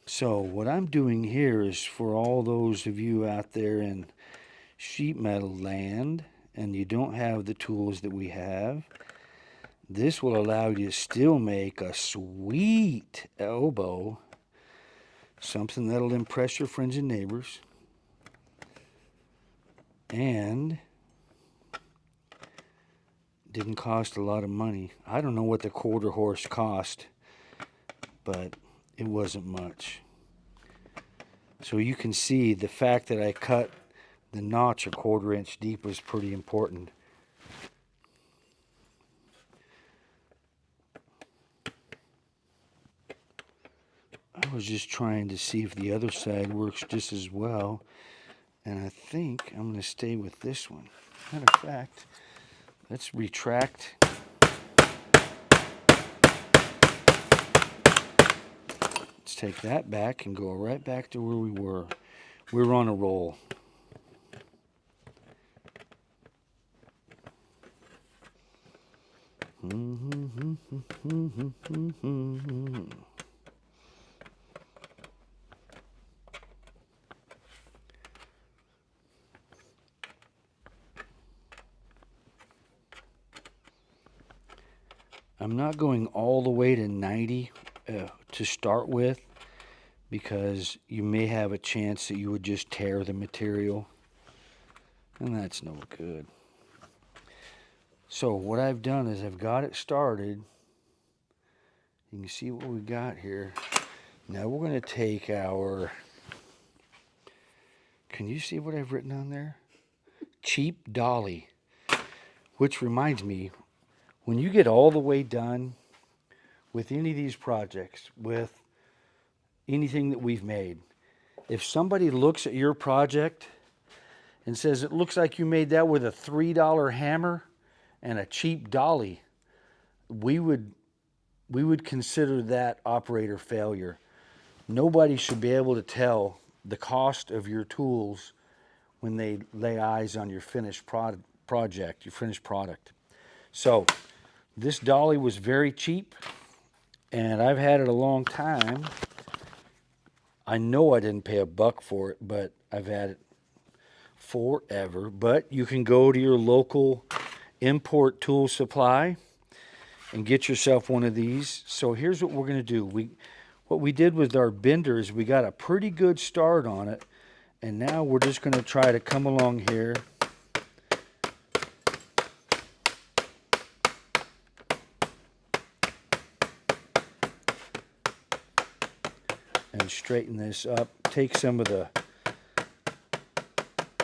So what I'm doing here is for all those of you out there in sheet metal land and you don't have the tools that we have, this will allow you to still make a sweet elbow, something that'll impress your friends and neighbors, and didn't cost a lot of money. I don't know what the 1/4 horse cost, but it wasn't much. So you can see the fact that I cut the notch 1/4 inch deep was pretty important. I was just trying to see if the other side works just as well, and I think I'm going to stay with this one. Matter of fact, let's retract. Let's take that back and go right back to where we were. We were on a roll. I'm not going all the way to 90 to start with because you may have a chance that you would just tear the material, and that's no good. So what I've done is I've got it started. You can see what we got here. Now we're going to take our, can you see what I've written on there? Cheap dolly. Which reminds me, when you get all the way done with any of these projects, with anything that we've made, if somebody looks at your project and says, it looks like you made that with a $3 hammer and a cheap dolly, we would consider that operator failure. Nobody should be able to tell the cost of your tools when they lay eyes on your finished project, your finished product. So this dolly was very cheap, and I've had it a long time. I know I didn't pay $1 for it, but I've had it forever. But you can go to your local import tool supply and get yourself one of these. So here's what we're going to do. What we did with our bender is we got a pretty good start on it, and now we're just going to try to come along here and straighten this up. Take some of the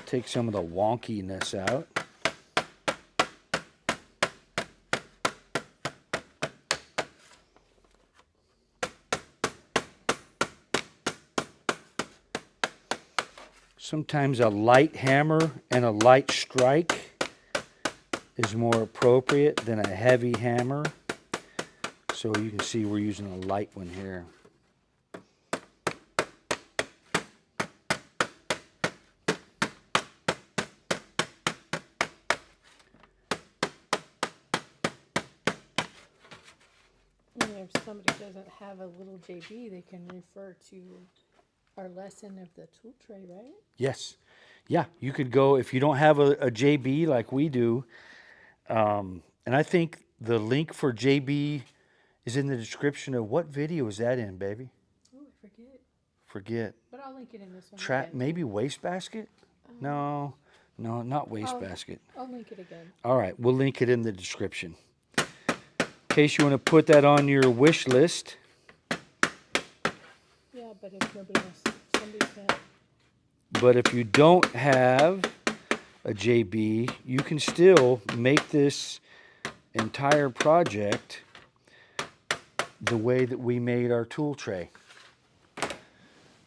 wonkiness out. Sometimes a light hammer and a light strike is more appropriate than a heavy hammer. So you can see we're using a light one here. And if somebody doesn't have a little JB, they can refer to our lesson of the tool tray, right? Yes. Yeah, you could go, if you don't have a JB like we do, and I think the link for JB is in the description of what video is that in, baby? Oh, I forget. Forget. But I'll link it in this one again. Maybe wastebasket? No, not wastebasket. I'll link it again. All right, we'll link it in the description. In case you want to put that on your wish list. Yeah, but if nobody else, somebody can't. But if you don't have a JB, you can still make this entire project the way that we made our tool tray.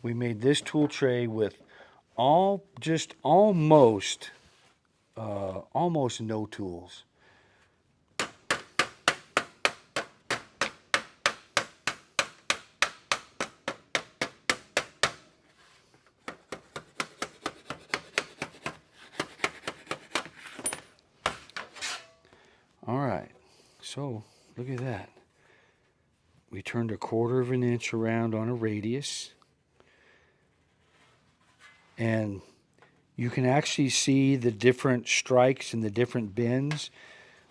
We made this tool tray with almost no tools. All right, so look at that. We turned 1/4 of an inch around on a radius. And you can actually see the different strikes and the different bends.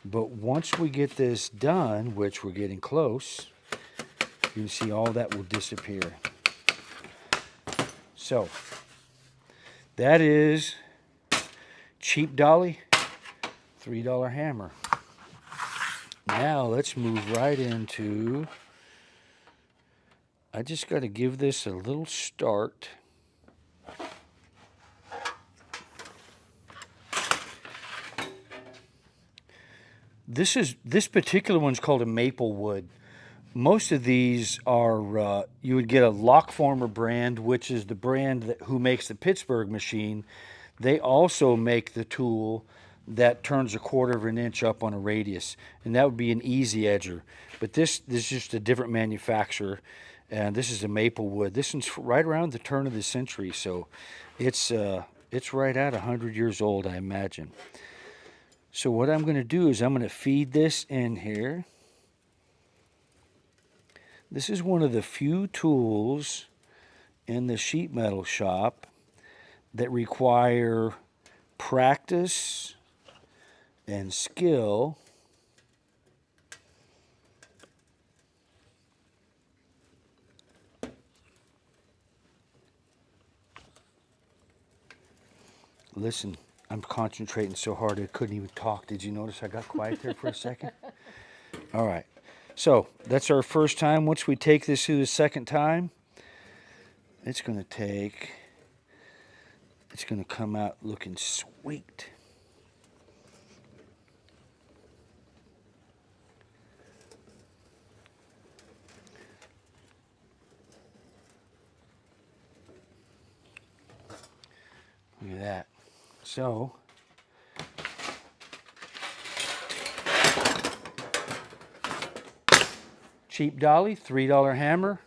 But once we get this done, which we're getting close, you can see all that will disappear. So that is cheap dolly, $3 hammer. Now let's move right into, I just got to give this a little start. This particular one's called a maple wood. Most of these are, you would get a Lockformer brand, which is the brand who makes the Pittsburgh machine. They also make the tool that turns 1/4 of an inch up on a radius, and that would be an easy edger. But this is just a different manufacturer, and this is a maple wood. This one's right around the turn of the century, so it's right at 100 years old, I imagine. So what I'm going to do is I'm going to feed this in here. This is one of the few tools in the sheet metal shop that require practice and skill. Listen, I'm concentrating so hard I couldn't even talk. Did you notice I got quiet there for a second? All right. So that's our first time. Once we take this through the second time, it's going to come out looking sweet. Look at that. So, cheap dolly, $3 hammer,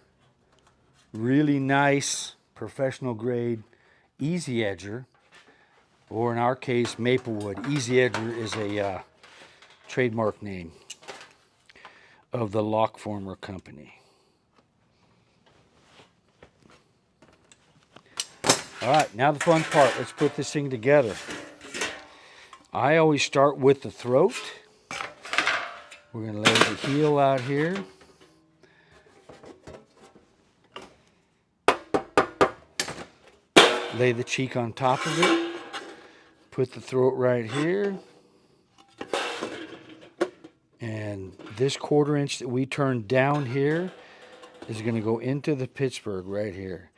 really nice professional grade easy edger, or in our case Maplewood. Easy edger is a trademark name of the lock former company. All right, now the fun part. Let's put this thing together. I always start with the throat. We're going to lay the heel out here. Lay the cheek on top of it. Put the throat right here. And this 1/4 inch that we turn down here is going to go into the Pittsburgh right here.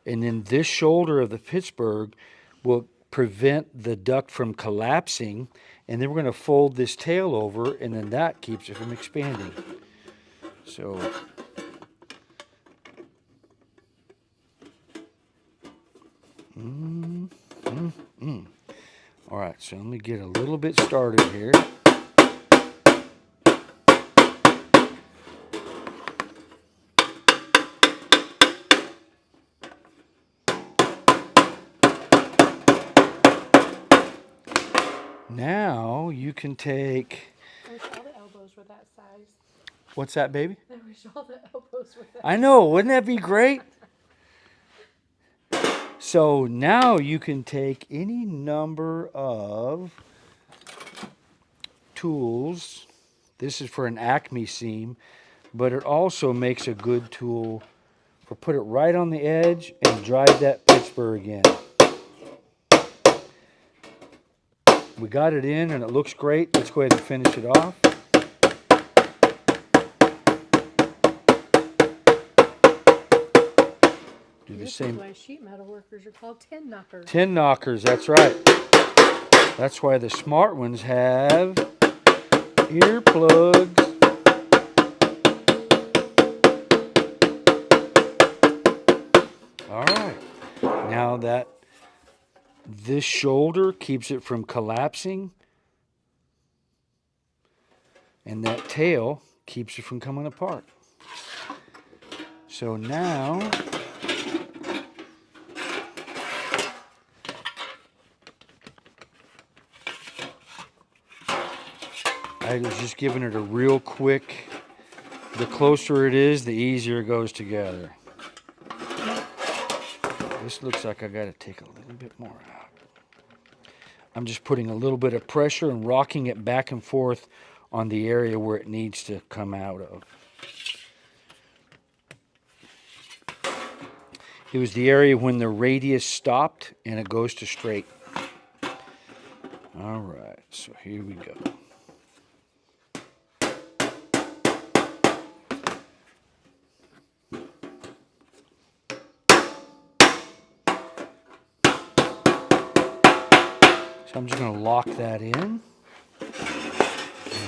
And then this shoulder of the Pittsburgh will prevent the duct from collapsing. And then we're going to fold this tail over, and then that keeps it from expanding. So, all right, so let me get a little bit started here. Now you can take. I wish all the elbows were that size. What's that, baby? I wish all the elbows were that I know, wouldn't that be great? So now you can take any number of tools. This is for an Acme seam, but it also makes a good tool for put it right on the edge and drive that Pittsburgh in. We got it in and it looks great. Let's go ahead and finish it off. Do the same. This is why sheet metal workers are called tin knockers. Tin knockers, that's right. That's why the smart ones have earplugs. All right. Now that this shoulder keeps it from collapsing, and that tail keeps it from coming apart. So now I was just giving it a real quick, the closer it is, the easier it goes together. This looks like I got to take a little bit more out. I'm just putting a little bit of pressure and rocking it back and forth on the area where it needs to come out of. It was the area when the radius stopped and it goes to straight. All right, so here we go. So I'm just going to lock that in, and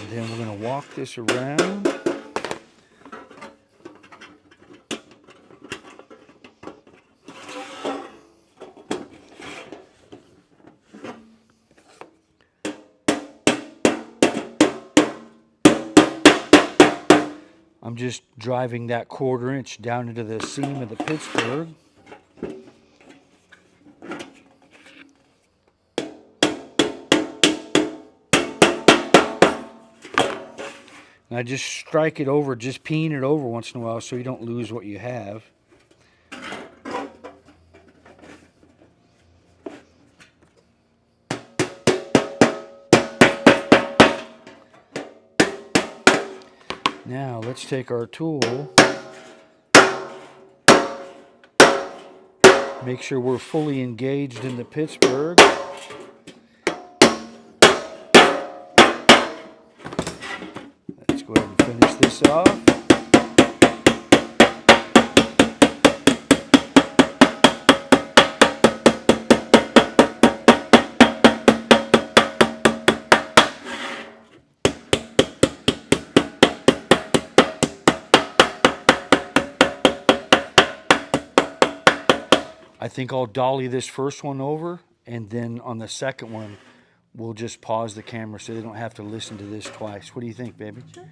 then we're going to walk this around. I'm just driving that 1/4 inch down into the seam of the Pittsburgh. And I just strike it over, just peen it over once in a while so you don't lose what you have. Now let's take our tool, make sure we're fully engaged in the Pittsburgh. Let's go ahead and finish this off. I think I'll dolly this first one over and then on the second one, we'll just pause the camera so they don't have to listen to this twice. What do you think, baby? Sure.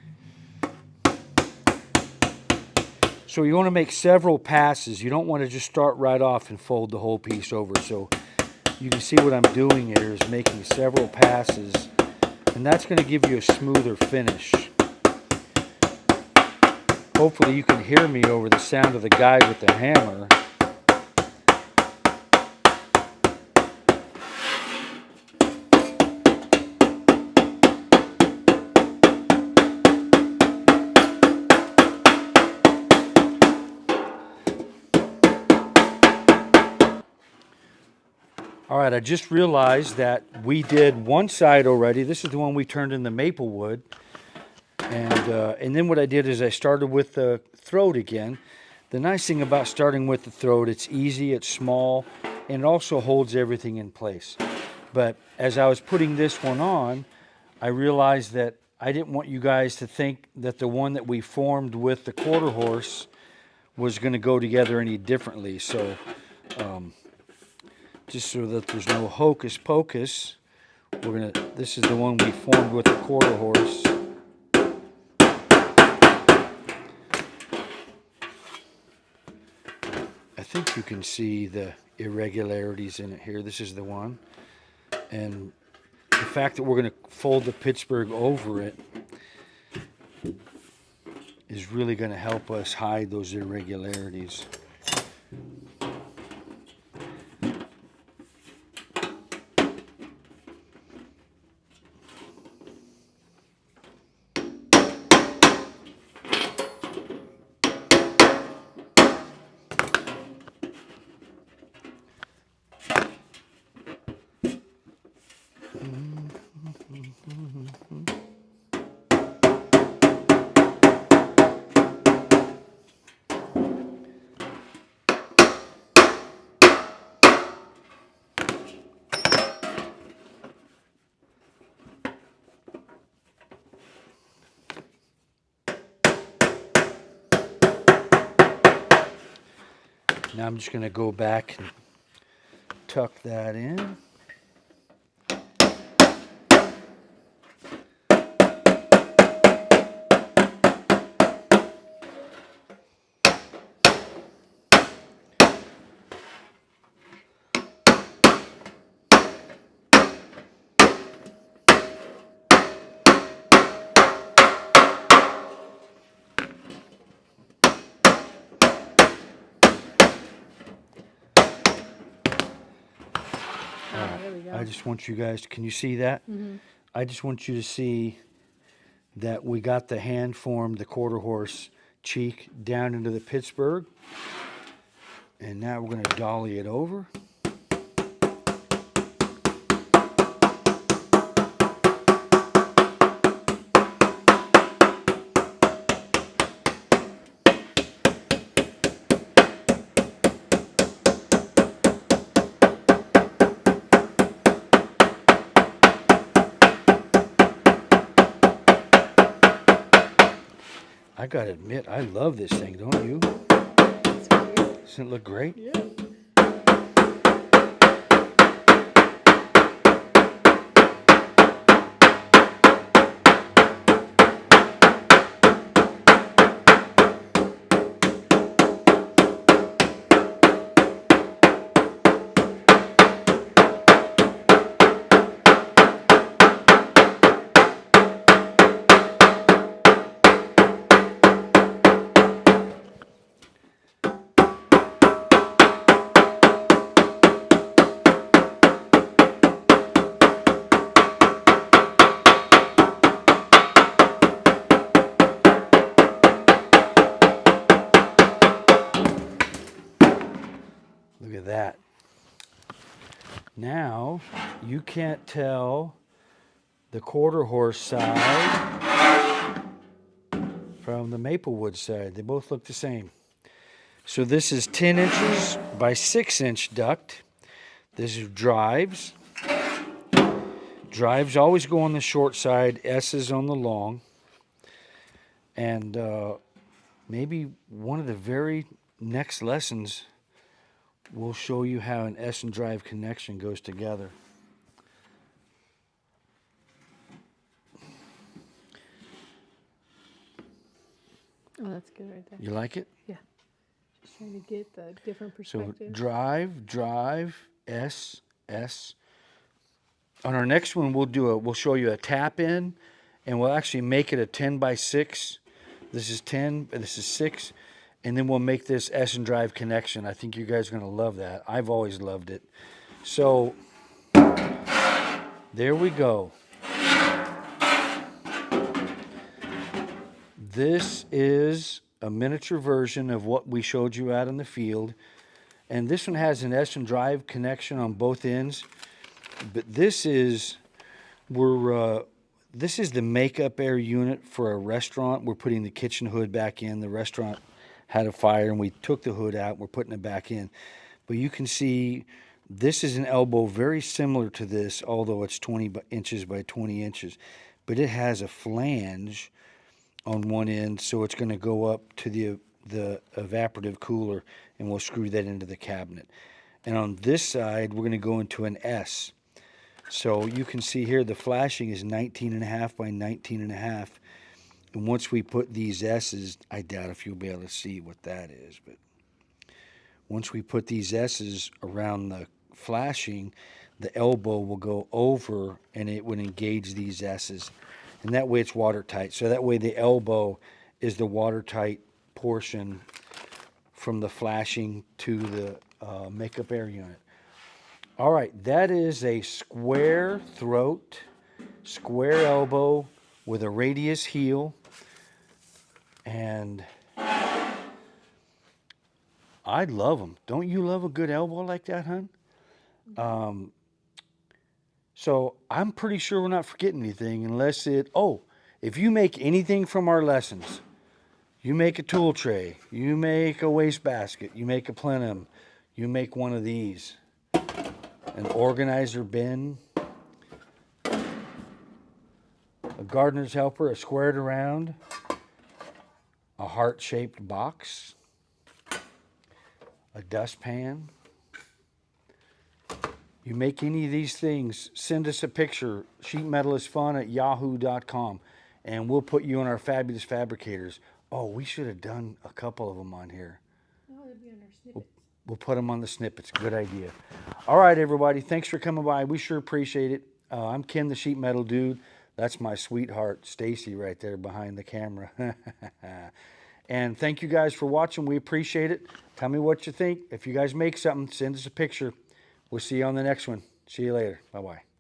So you want to make several passes. You don't want to just start right off and fold the whole piece over. So you can see what I'm doing here is making several passes, and that's going to give you a smoother finish. Hopefully you can hear me over the sound of the guy with the hammer. All right, I just realized that we did one side already. This is the one we turned into maple wood. And then what I did is I started with the throat again. The nice thing about starting with the throat, it's easy, it's small, and it also holds everything in place. But as I was putting this one on, I realized that I didn't want you guys to think that the one that we formed with the quarter horse was going to go together any differently. So just so that there's no hocus pocus, this is the one we formed with the quarter horse. I think you can see the irregularities in it here. This is the one. And the fact that we're going to fold the Pittsburgh over it is really going to help us hide those irregularities. Now I'm just going to go back and tuck that in. I just want you guys, can you see that? Mm-hmm. I just want you to see that we got the hand formed, the quarter horse cheek down into the Pittsburgh. And now we're going to dolly it over. I gotta admit, I love this thing, don't you? Doesn't it look great? Yeah. Look at that. Now, you can't tell the quarter horse side from the Maplewood side. They both look the same. So this is 10 inches by 6-inch duct. This is drives. Drives always go on the short side, S's on the long. And maybe one of the very next lessons, we'll show you how an S and drive connection goes together. Oh, that's good right there. You like it? Yeah. Just trying to get the different So perspectives. drive, S, S. On our next one, we'll show you a tap in, and we'll actually make it a 10 by 6. This is 10, this is 6, and then we'll make this S and drive connection. I think you guys are going to love that. I've always loved it. So there we go. This is a miniature version of what we showed you out in the field. And this one has an S and drive connection on both ends. But this is this is the makeup air unit for a restaurant. We're putting the kitchen hood back in. The restaurant had a fire and we took the hood out. We're putting it back in. But you can see this is an elbow very similar to this, although it's 20 inches by 20 inches. But it has a flange on one end, so it's going to go up to the evaporative cooler, and we'll screw that into the cabinet. And on this side, we're going to go into an S. So you can see here the flashing is 19.5 by 19.5. And once we put these S's, I doubt if you'll be able to see what that is, but once we put these S's around the flashing, the elbow will go over and it would engage these S's. And that way it's watertight. So that way the elbow is the watertight portion from the flashing to the makeup air unit. All right, that is a square throat, square elbow with a radius heel. And I love them. Don't you love a good elbow like that, hon? So I'm pretty sure we're not forgetting anything unless if you make anything from our lessons, you make a tool tray, you make a wastebasket, you make a plenum, you make one of these, an organizer bin, a gardener's helper, a squared around, a heart-shaped box, a dustpan. You make any of these things, send us a picture, sheetmetalisfun@yahoo.com, and we'll put you on our fabulous fabricators. Oh, we should have done a couple of them on here. No, they'd be on our snippets. We'll put them on the snippets. Good idea. All right, everybody. Thanks for coming by. We sure appreciate it. I'm Ken, the sheet metal dude. That's my sweetheart, Stacy, right there behind the camera. And thank you guys for watching. We appreciate it. Tell me what you think. If you guys make something, send us a picture. We'll see you on the next one. See you later. Bye-bye.